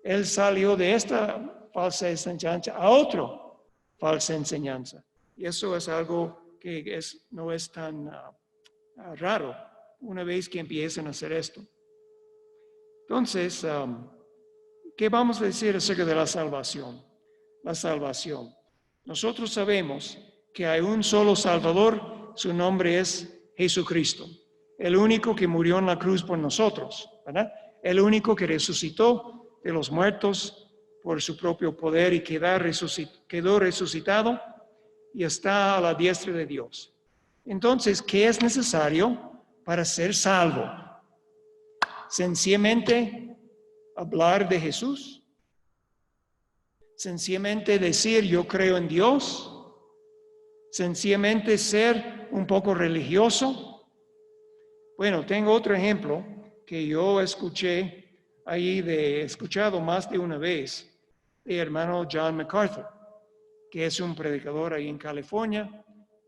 él salió de esta falsa enseñanza a otra falsa enseñanza. Y eso es algo que no es tan raro una vez que empiezan a hacer esto. Entonces, ¿qué vamos a decir acerca de la salvación? La salvación. Nosotros sabemos que hay un solo Salvador, su nombre es Jesucristo, el único que murió en la cruz por nosotros, ¿verdad? El único que resucitó de los muertos por su propio poder y quedó resucitado y está a la diestra de Dios. Entonces, ¿qué es necesario para ser salvo? Sencillamente hablar de Jesús. Sencillamente decir yo creo en Dios. Sencillamente ser un poco religioso. Bueno, tengo otro ejemplo que yo he escuchado más de una vez, de hermano John MacArthur, que es un predicador ahí en California,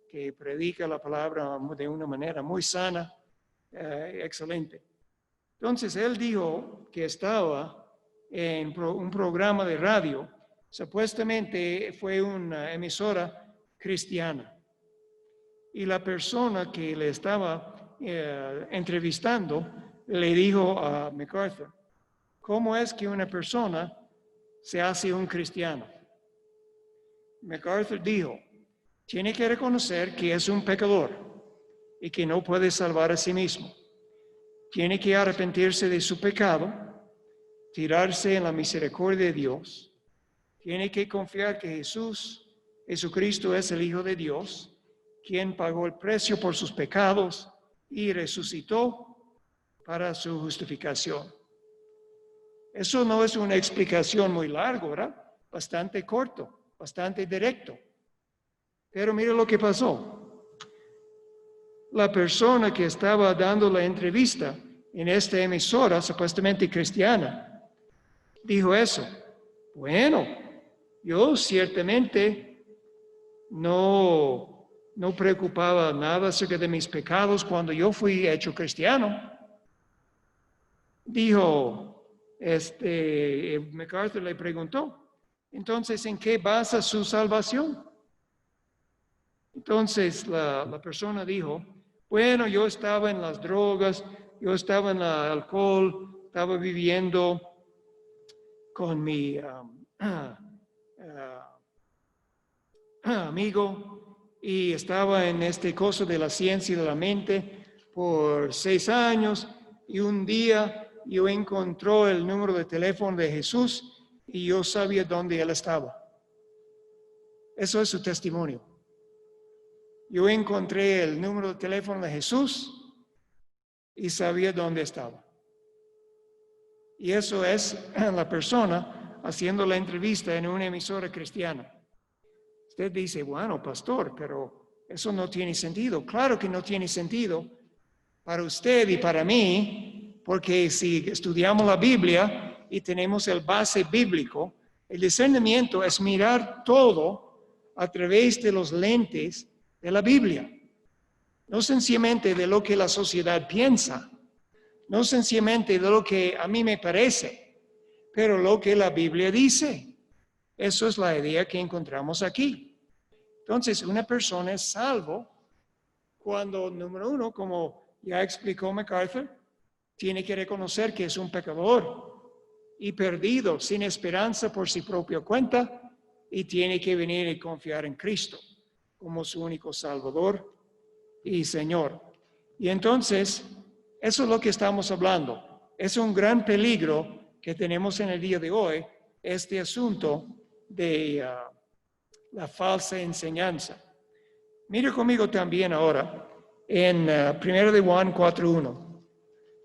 que predica la palabra de una manera muy sana, excelente. Entonces, él dijo que estaba en un programa de radio, supuestamente fue una emisora cristiana. Y la persona que le estaba entrevistando le dijo a MacArthur, ¿cómo es que una persona se hace un cristiano? MacArthur dijo, tiene que reconocer que es un pecador y que no puede salvar a sí mismo. Tiene que arrepentirse de su pecado, tirarse en la misericordia de Dios. Tiene que confiar que Jesucristo es el Hijo de Dios, quien pagó el precio por sus pecados y resucitó para su justificación. Eso no es una explicación muy larga, ¿verdad? Bastante corto, bastante directo. Pero mira lo que pasó. La persona que estaba dando la entrevista en esta emisora, supuestamente cristiana, dijo eso. Bueno, yo ciertamente no preocupaba nada acerca de mis pecados cuando yo fui hecho cristiano. Dijo, MacArthur le preguntó, entonces, ¿en qué basa su salvación? Entonces la persona dijo, bueno, yo estaba en las drogas, yo estaba en el alcohol, estaba viviendo con mi amigo y estaba en este coso de la ciencia de la mente por 6 años y un día yo encontré el número de teléfono de Jesús y yo sabía dónde él estaba. Eso es su testimonio. Yo encontré el número de teléfono de Jesús y sabía dónde estaba. Y eso es la persona haciendo la entrevista en una emisora cristiana. Usted dice, bueno, pastor, pero eso no tiene sentido. Claro que no tiene sentido para usted y para mí, porque si estudiamos la Biblia y tenemos el base bíblico, el discernimiento es mirar todo a través de los lentes de la Biblia. No sencillamente de lo que la sociedad piensa, no sencillamente de lo que a mí me parece, pero lo que la Biblia dice. Eso es la idea que encontramos aquí. Entonces, una persona es salvo cuando, número uno, como ya explicó MacArthur, tiene que reconocer que es un pecador y perdido, sin esperanza por su propia cuenta, y tiene que venir y confiar en Cristo como su único Salvador y Señor. Y entonces, eso es lo que estamos hablando. Es un gran peligro que tenemos en el día de hoy, este asunto de la falsa enseñanza. Mire conmigo también ahora en 1 de Juan 4.1.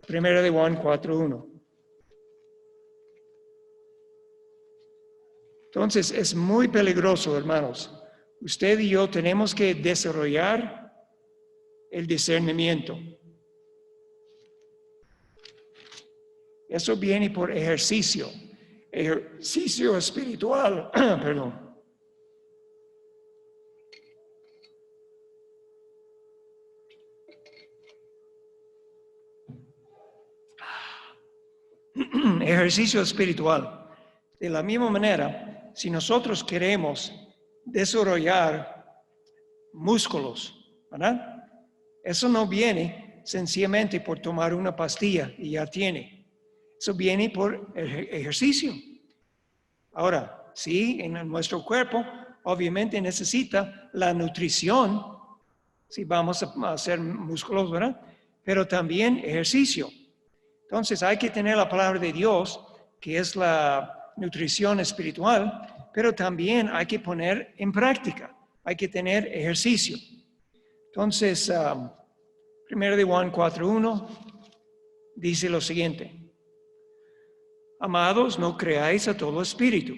1 de Juan 4.1. Entonces, es muy peligroso, hermanos. Usted y yo tenemos que desarrollar el discernimiento. Eso viene por ejercicio espiritual, perdón. Ejercicio espiritual. De la misma manera, si nosotros queremos desarrollar músculos, ¿verdad? Eso no viene sencillamente por tomar una pastilla y ya tiene. Eso viene por ejercicio. Ahora, sí, en nuestro cuerpo obviamente necesita la nutrición, si vamos a hacer músculos, ¿verdad? Pero también ejercicio. Entonces hay que tener la palabra de Dios, que es la nutrición espiritual, pero también hay que poner en práctica, hay que tener ejercicio. Entonces, 1 de Juan 4.1 dice lo siguiente: amados, no creáis a todo espíritu,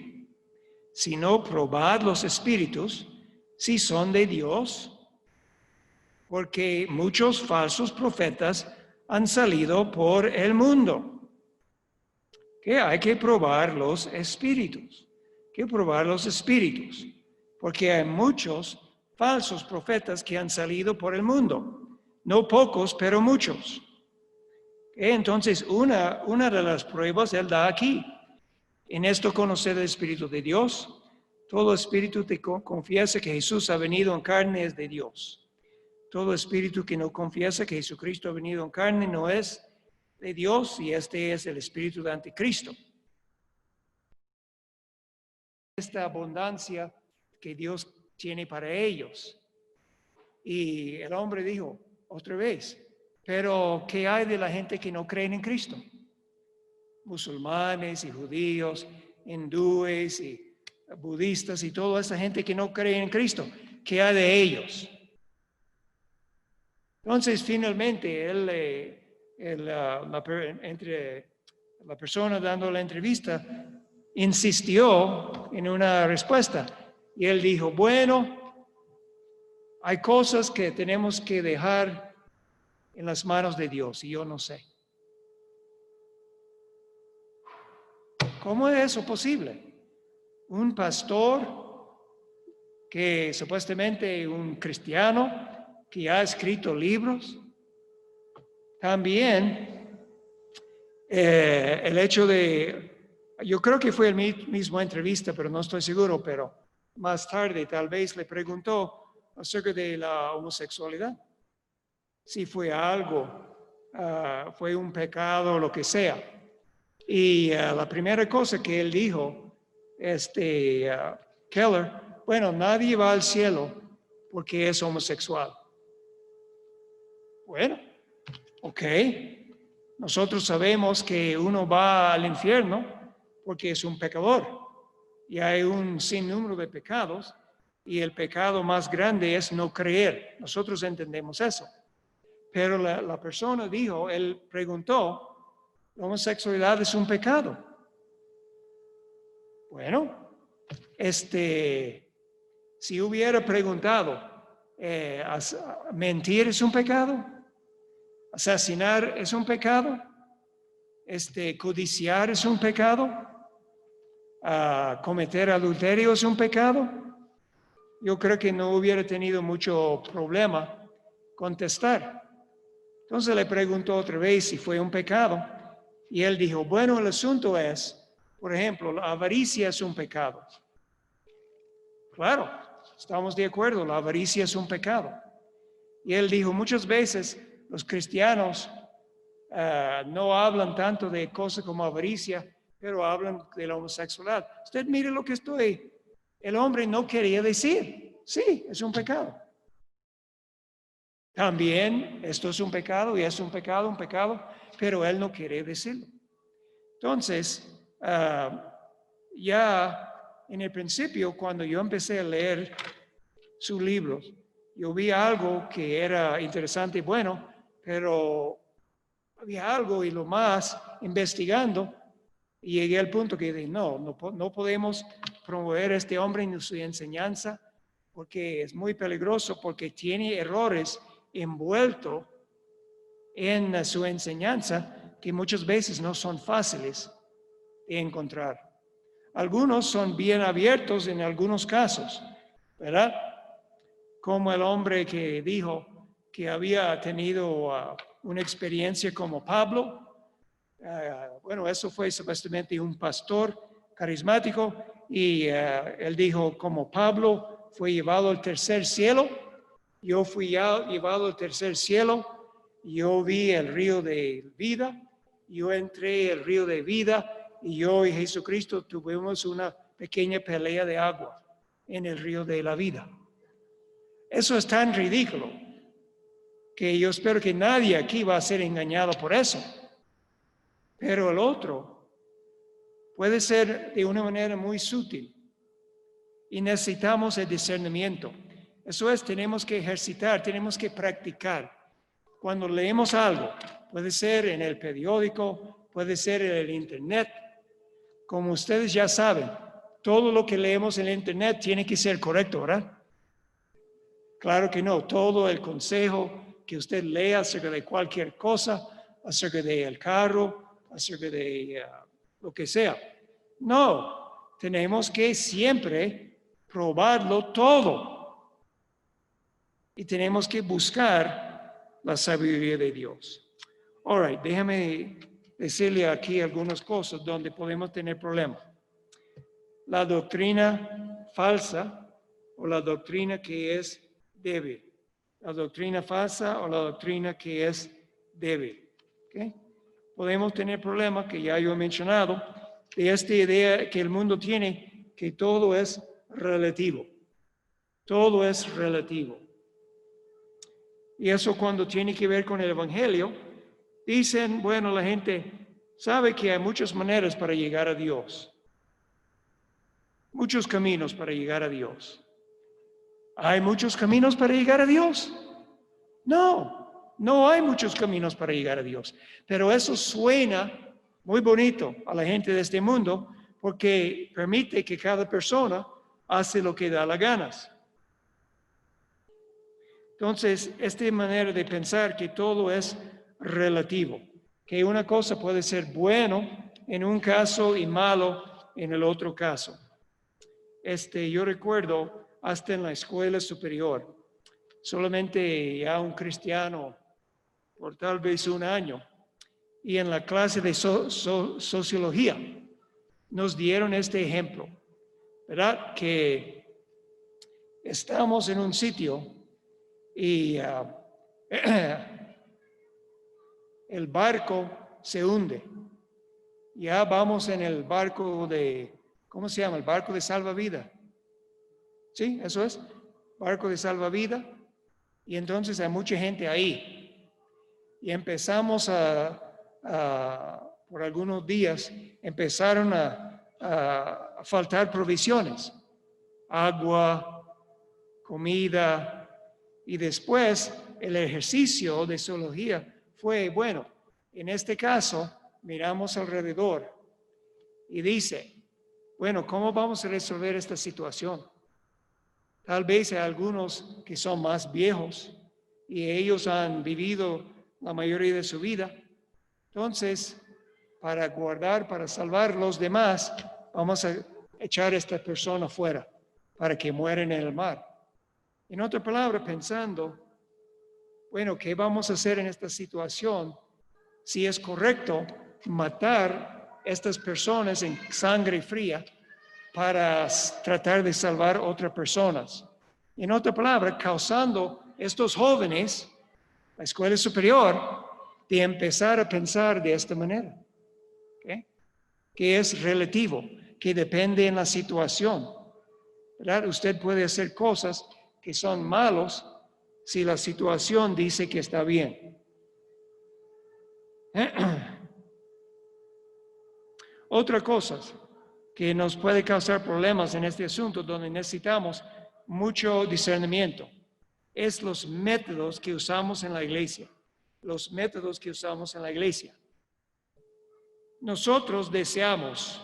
sino probad los espíritus si son de Dios, porque muchos falsos profetas han salido por el mundo. Que hay que probar los espíritus, porque hay muchos falsos profetas que han salido por el mundo, no pocos, pero muchos. Entonces, una de las pruebas Él da aquí. En esto conocer el Espíritu de Dios. Todo espíritu que confiesa que Jesús ha venido en carne es de Dios. Todo espíritu que no confiesa que Jesucristo ha venido en carne no es de Dios, y este es el espíritu de anticristo. Esta abundancia que Dios tiene para ellos. Y el hombre dijo otra vez, pero ¿qué hay de la gente que no cree en Cristo? Musulmanes y judíos, hindúes y budistas y toda esa gente que no cree en Cristo. ¿Qué hay de ellos? Entonces, finalmente, entre la persona dando la entrevista insistió en una respuesta. Y él dijo, bueno, hay cosas que tenemos que dejar en las manos de Dios y yo no sé. ¿Cómo es eso posible? Un pastor que supuestamente un cristiano que ha escrito libros, también el hecho de, yo creo que fue el mismo entrevista, pero no estoy seguro, pero más tarde tal vez le preguntó acerca de la homosexualidad, si fue algo, fue un pecado o lo que sea. Y la primera cosa que él dijo, Keller, bueno, nadie va al cielo porque es homosexual. Bueno, ok. Nosotros sabemos que uno va al infierno porque es un pecador. Y hay un sinnúmero de pecados. Y el pecado más grande es no creer. Nosotros entendemos eso. Pero la persona dijo, él preguntó, la homosexualidad es un pecado. Bueno, si hubiera preguntado, ¿mentir es un pecado? ¿Asesinar es un pecado? ¿Codiciar es un pecado? ¿Cometer adulterio es un pecado? Yo creo que no hubiera tenido mucho problema contestar. Entonces le preguntó otra vez si fue un pecado. Y él dijo, bueno, el asunto es, por ejemplo, la avaricia es un pecado. Claro, estamos de acuerdo, la avaricia es un pecado. Y él dijo, muchas veces los cristianos no hablan tanto de cosas como avaricia, pero hablan de la homosexualidad. Usted mire lo que el hombre no quería decir. Sí, es un pecado. También esto es un pecado y es un pecado, pero él no quiere decirlo. Entonces, ya en el principio, cuando yo empecé a leer sus libros, yo vi algo que era interesante y bueno, pero había algo y lo más investigando y llegué al punto que dije, no podemos promover a este hombre en su enseñanza porque es muy peligroso, porque tiene errores envueltos en su enseñanza que muchas veces no son fáciles de encontrar. Algunos son bien abiertos en algunos casos, ¿verdad? Como el hombre que dijo que había tenido una experiencia como Pablo. Bueno, eso fue supuestamente un pastor carismático y él dijo, como Pablo fue llevado al tercer cielo, yo fui llevado al tercer cielo, yo vi el río de vida, yo entré al río de vida y yo y Jesucristo tuvimos una pequeña pelea de agua en el río de la vida. Eso es tan ridículo que yo espero que nadie aquí va a ser engañado por eso. Pero el otro puede ser de una manera muy sutil y necesitamos el discernimiento. Eso es, tenemos que ejercitar, tenemos que practicar. Cuando leemos algo, puede ser en el periódico, puede ser en el internet. Como ustedes ya saben, todo lo que leemos en el internet tiene que ser correcto, ¿verdad? Claro que no, todo el consejo que usted lea acerca de cualquier cosa, acerca del carro, acerca de lo que sea. No, tenemos que siempre probarlo todo. Y tenemos que buscar la sabiduría de Dios. All right, déjame decirle aquí algunas cosas donde podemos tener problemas. La doctrina falsa o la doctrina que es débil. La doctrina falsa o la doctrina que es débil. ¿Okay? Podemos tener problemas que ya yo he mencionado de esta idea que el mundo tiene que todo es relativo. Todo es relativo. Y eso cuando tiene que ver con el Evangelio, dicen, bueno, la gente sabe que hay muchas maneras para llegar a Dios. Muchos caminos para llegar a Dios. ¿Hay muchos caminos para llegar a Dios? No, no hay muchos caminos para llegar a Dios. Pero eso suena muy bonito a la gente de este mundo porque permite que cada persona hace lo que da la ganas. Entonces, esta manera de pensar que todo es relativo, que una cosa puede ser bueno en un caso y malo en el otro caso. Yo recuerdo hasta en la escuela superior, solamente ya un cristiano por tal vez un año, y en la clase de sociología nos dieron este ejemplo, ¿verdad? Que estamos en un sitio y el barco se hunde. Ya vamos en el barco de, ¿cómo se llama? El barco de salvavidas. Sí, eso es, barco de salvavidas. Y entonces hay mucha gente ahí. Y empezamos por algunos días, empezaron a faltar provisiones, agua, comida. Y después el ejercicio de zoología fue, bueno, en este caso, miramos alrededor y dice, bueno, ¿cómo vamos a resolver esta situación? Tal vez hay algunos que son más viejos y ellos han vivido la mayoría de su vida. Entonces, para guardar, para salvar los demás, vamos a echar a esta persona fuera para que mueran en el mar. En otra palabra, pensando, bueno, ¿qué vamos a hacer en esta situación? Si es correcto matar a estas personas en sangre fría para tratar de salvar otras personas. En otra palabra, causando estos jóvenes, la escuela superior, de empezar a pensar de esta manera. ¿Okay? Que es relativo, que depende en la situación. ¿Verdad? Usted puede hacer cosas que son malos si la situación dice que está bien. Otra cosa que nos puede causar problemas en este asunto, donde necesitamos mucho discernimiento, es los métodos que usamos en la iglesia. Los métodos que usamos en la iglesia. Nosotros deseamos,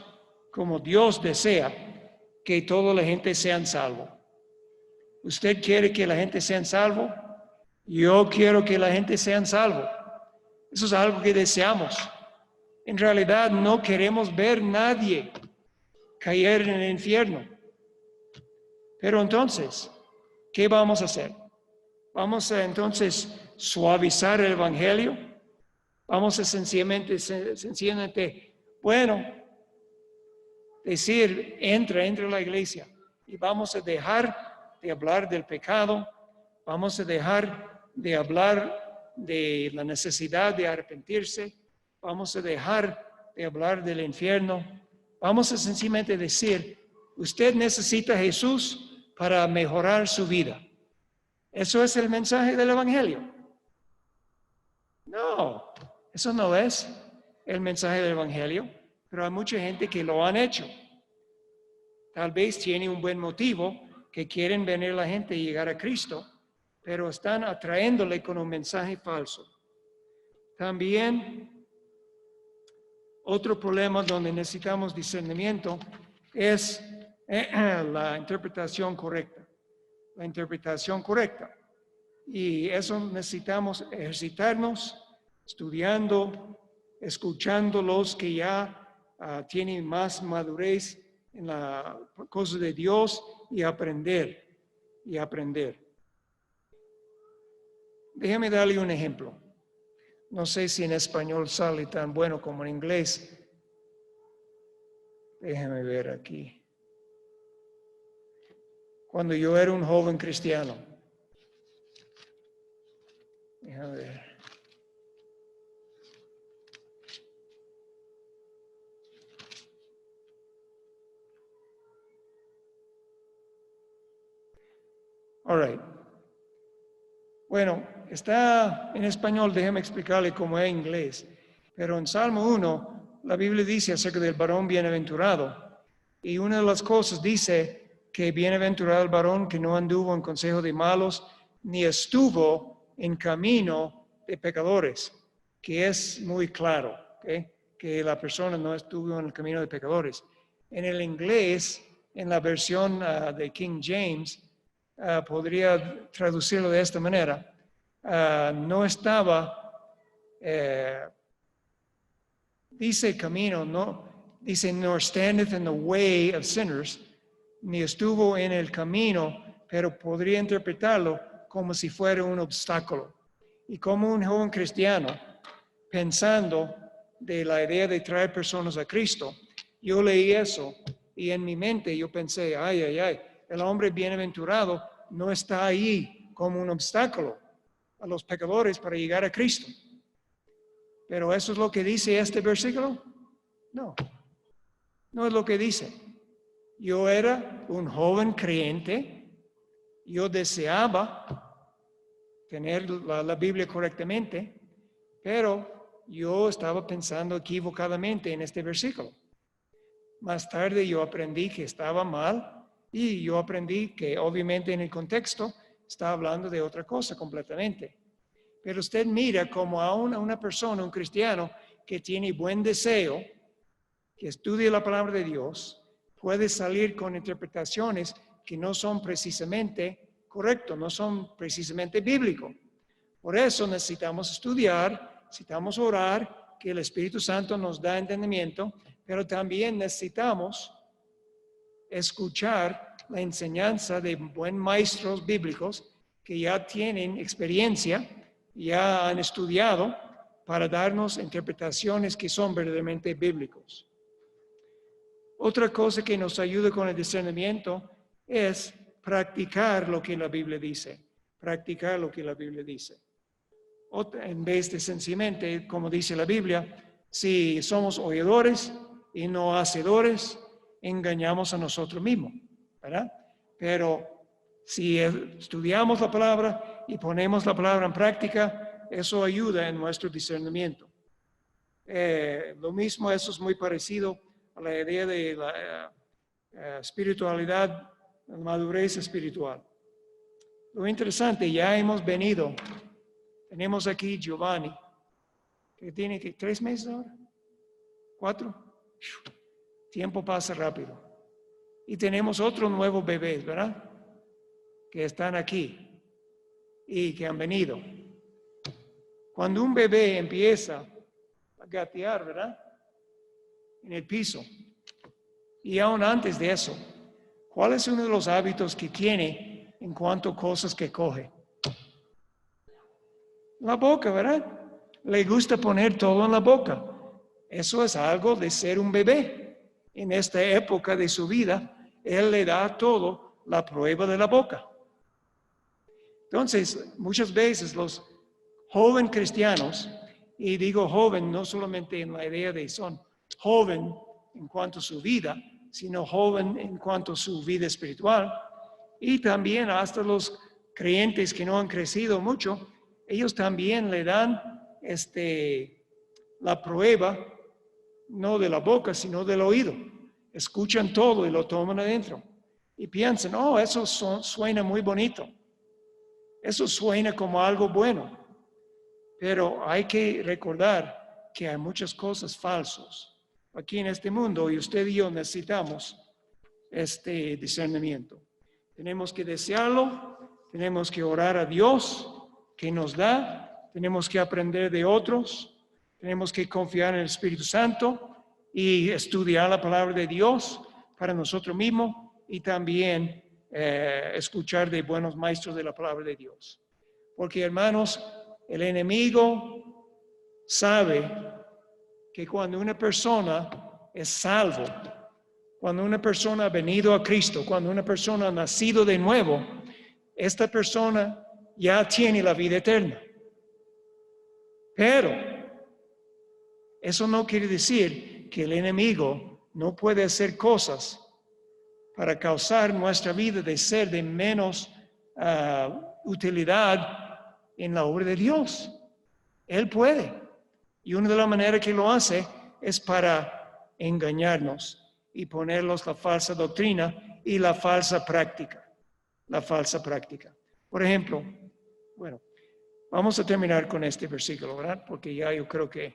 como Dios desea, que toda la gente sea salvo. ¿Usted quiere que la gente sea salvo? Yo quiero que la gente sea salvo. Eso es algo que deseamos. En realidad no queremos ver nadie caer en el infierno. Pero entonces, ¿qué vamos a hacer? ¿Vamos a entonces suavizar el evangelio? Vamos a sencillamente, bueno, decir, entra a la iglesia y vamos a dejar de hablar del pecado, vamos a dejar de hablar de la necesidad de arrepentirse, vamos a dejar de hablar del infierno, vamos a sencillamente decir, usted necesita a Jesús para mejorar su vida. ¿Eso es el mensaje del evangelio? No, eso no es el mensaje del evangelio, pero hay mucha gente que lo han hecho. Tal vez tiene un buen motivo, que quieren venir la gente y llegar a Cristo, pero están atraéndole con un mensaje falso. También, otro problema donde necesitamos discernimiento es la interpretación correcta. La interpretación correcta. Y eso necesitamos ejercitarnos, estudiando, escuchando los que ya tienen más madurez en la cosa de Dios y aprender. Déjeme darle un ejemplo. No sé si en español sale tan bueno como en inglés. Déjeme ver aquí. Cuando yo era un joven cristiano. Déjame ver. All right. Bueno, está en español, déjeme explicarle cómo es en inglés. Pero en Salmo 1, la Biblia dice acerca del varón bienaventurado. Y una de las cosas dice que bienaventurado el varón que no anduvo en consejo de malos, ni estuvo en camino de pecadores, que es muy claro, ¿okay? Que la persona no estuvo en el camino de pecadores. En el inglés, en la versión de King James, podría traducirlo de esta manera. No estaba, dice camino, no, dice nor standeth in the way of sinners, ni estuvo en el camino, pero podría interpretarlo como si fuera un obstáculo. Y como un joven cristiano, pensando de la idea de traer personas a Cristo, yo leí eso y en mi mente yo pensé, ay, el hombre bienaventurado no está ahí como un obstáculo a los pecadores para llegar a Cristo. Pero ¿eso es lo que dice este versículo? No, no es lo que dice. Yo era un joven creyente, yo deseaba tener la Biblia correctamente, pero yo estaba pensando equivocadamente en este versículo. Más tarde yo aprendí que estaba mal y yo aprendí que obviamente en el contexto está hablando de otra cosa completamente. Pero usted mira como a una persona, un cristiano, que tiene buen deseo, que estudie la palabra de Dios, puede salir con interpretaciones que no son precisamente correctas, no son precisamente bíblicos. Por eso necesitamos estudiar, necesitamos orar, que el Espíritu Santo nos da entendimiento, pero también necesitamos escuchar la enseñanza de buenos maestros bíblicos que ya tienen experiencia, ya han estudiado para darnos interpretaciones que son verdaderamente bíblicos. Otra cosa que nos ayuda con el discernimiento es practicar lo que la Biblia dice. Practicar lo que la Biblia dice. En vez de sencillamente, como dice la Biblia, si somos oidores y no hacedores, engañamos a nosotros mismos, ¿verdad? Pero si estudiamos la palabra y ponemos la palabra en práctica, eso ayuda en nuestro discernimiento. Lo mismo, eso es muy parecido a la idea de la espiritualidad, la madurez espiritual. Lo interesante, ya hemos venido, tenemos aquí Giovanni, que tiene que 3 meses ahora, 4, tiempo pasa rápido. Y tenemos otros nuevos bebés, ¿verdad? Que están aquí y que han venido. Cuando un bebé empieza a gatear, ¿verdad? En el piso. Y aún antes de eso, ¿cuál es uno de los hábitos que tiene en cuanto a cosas que coge? La boca, ¿verdad? Le gusta poner todo en la boca. Eso es algo de ser un bebé. En esta época de su vida, él le da todo la prueba de la boca. Entonces, muchas veces los jóvenes cristianos, y digo joven no solamente en la idea de son joven en cuanto a su vida, sino joven en cuanto a su vida espiritual, y también hasta los creyentes que no han crecido mucho, ellos también le dan la prueba, no de la boca, sino del oído. Escuchan todo y lo toman adentro. Y piensan, oh, eso suena muy bonito. Eso suena como algo bueno. Pero hay que recordar que hay muchas cosas falsas aquí en este mundo y usted y yo necesitamos este discernimiento. Tenemos que desearlo, tenemos que orar a Dios que nos da, tenemos que aprender de otros, tenemos que confiar en el Espíritu Santo y estudiar la palabra de Dios para nosotros mismos y también escuchar de buenos maestros de la palabra de Dios. Porque, hermanos, el enemigo sabe que cuando una persona es salvo, cuando una persona ha venido a Cristo, cuando una persona ha nacido de nuevo, esta persona ya tiene la vida eterna. Pero eso no quiere decir que el enemigo no puede hacer cosas para causar nuestra vida de ser de menos utilidad en la obra de Dios. Él puede. Y una de las maneras que lo hace es para engañarnos y ponernos la falsa doctrina y la falsa práctica. La falsa práctica. Por ejemplo, bueno, vamos a terminar con este versículo, ¿verdad? Porque ya yo creo que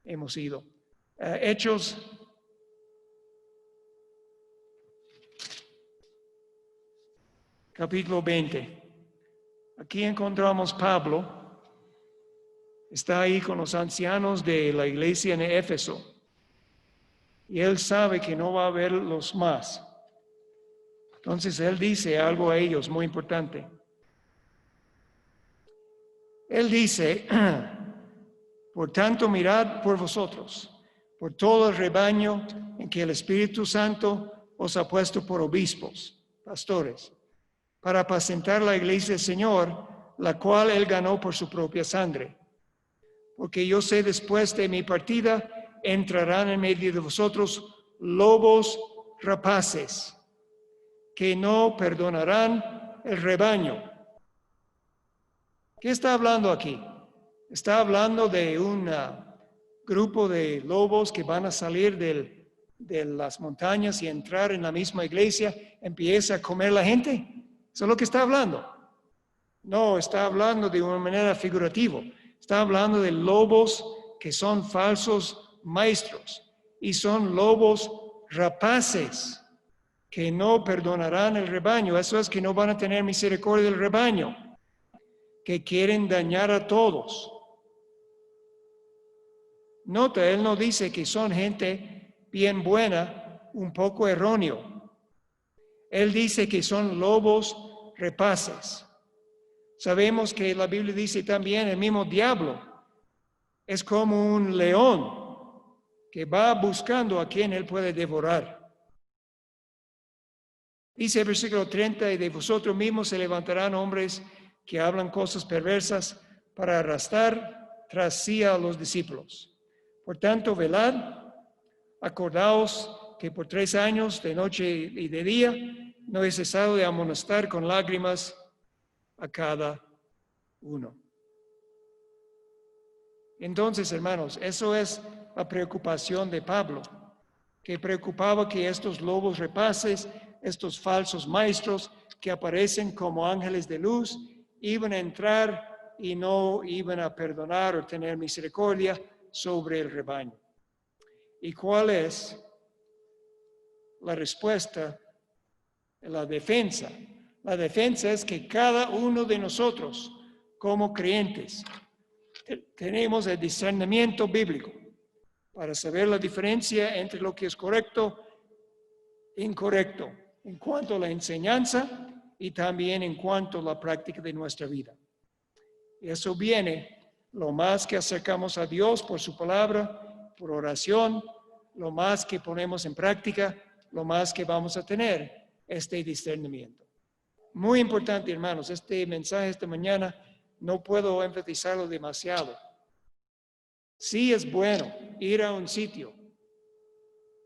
hemos ido. Hechos capítulo 20. Aquí encontramos Pablo, está ahí con los ancianos de la iglesia en Éfeso, y él sabe que no va a verlos más. Entonces él dice algo a ellos muy importante. Él dice, por tanto mirad por vosotros, por todo el rebaño en que el Espíritu Santo os ha puesto por obispos, pastores, para apacentar la iglesia del Señor, la cual él ganó por su propia sangre. Porque yo sé después de mi partida, entrarán en medio de vosotros lobos rapaces, que no perdonarán el rebaño. ¿Qué está hablando aquí? Está hablando de un grupo de lobos que van a salir de las montañas y entrar en la misma iglesia, empieza a comer la gente. ¿Eso es lo que está hablando? No, está hablando de una manera figurativa. Está hablando de lobos que son falsos maestros y son lobos rapaces que no perdonarán el rebaño. Eso es que no van a tener misericordia del rebaño, que quieren dañar a todos. Nota, él no dice que son gente bien buena, un poco erróneo. Él dice que son lobos rapaces. Sabemos que la Biblia dice también el mismo diablo es como un león que va buscando a quien él puede devorar. Dice el versículo 30, y de vosotros mismos se levantarán hombres que hablan cosas perversas para arrastrar tras sí a los discípulos. Por tanto, velad, acordaos que por 3 años, de noche y de día, no he cesado de amonestar con lágrimas a cada uno. Entonces, hermanos, eso es la preocupación de Pablo, que preocupaba que estos lobos rapaces, estos falsos maestros que aparecen como ángeles de luz, iban a entrar y no iban a perdonar o tener misericordia sobre el rebaño. ¿Y cuál es la respuesta? La defensa. La defensa es que cada uno de nosotros, como creyentes, tenemos el discernimiento bíblico para saber la diferencia entre lo que es correcto e incorrecto en cuanto a la enseñanza y también en cuanto a la práctica de nuestra vida. Y eso viene lo más que acercamos a Dios por su palabra, por oración, lo más que ponemos en práctica, lo más que vamos a tener este discernimiento. Muy importante, hermanos, este mensaje esta mañana no puedo enfatizarlo demasiado. Sí es bueno ir a un sitio,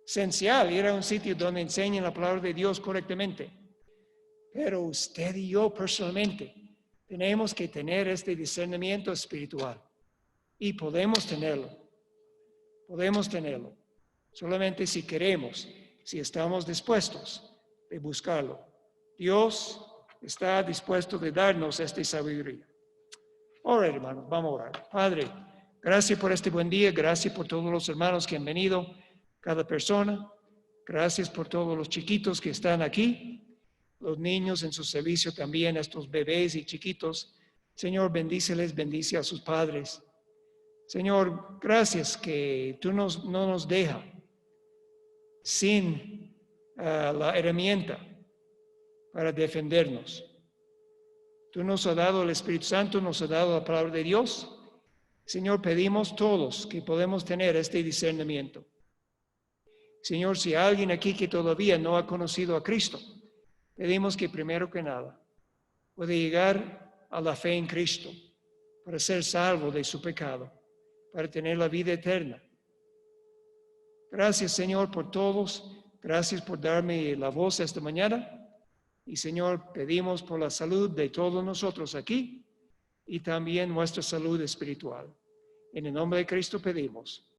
esencial ir a un sitio donde enseñen la palabra de Dios correctamente. Pero usted y yo personalmente tenemos que tener este discernimiento espiritual. Y podemos tenerlo. Podemos tenerlo. Solamente si queremos, si estamos dispuestos de buscarlo. Dios está dispuesto de darnos esta sabiduría. Ahora, hermanos, vamos a orar. Padre, gracias por este buen día. Gracias por todos los hermanos que han venido, cada persona. Gracias por todos los chiquitos que están aquí. Los niños en su servicio también, estos bebés y chiquitos. Señor, bendíceles, bendice a sus padres. Señor, gracias que tú no nos dejas sin la herramienta para defendernos. Tú nos has dado el Espíritu Santo, nos has dado la palabra de Dios. Señor, pedimos todos que podemos tener este discernimiento. Señor, si hay alguien aquí que todavía no ha conocido a Cristo, pedimos que primero que nada pueda llegar a la fe en Cristo para ser salvo de su pecado, para tener la vida eterna. Gracias, Señor, por todos. Gracias por darme la voz esta mañana. Y, Señor, pedimos por la salud de todos nosotros aquí y también nuestra salud espiritual. En el nombre de Cristo pedimos.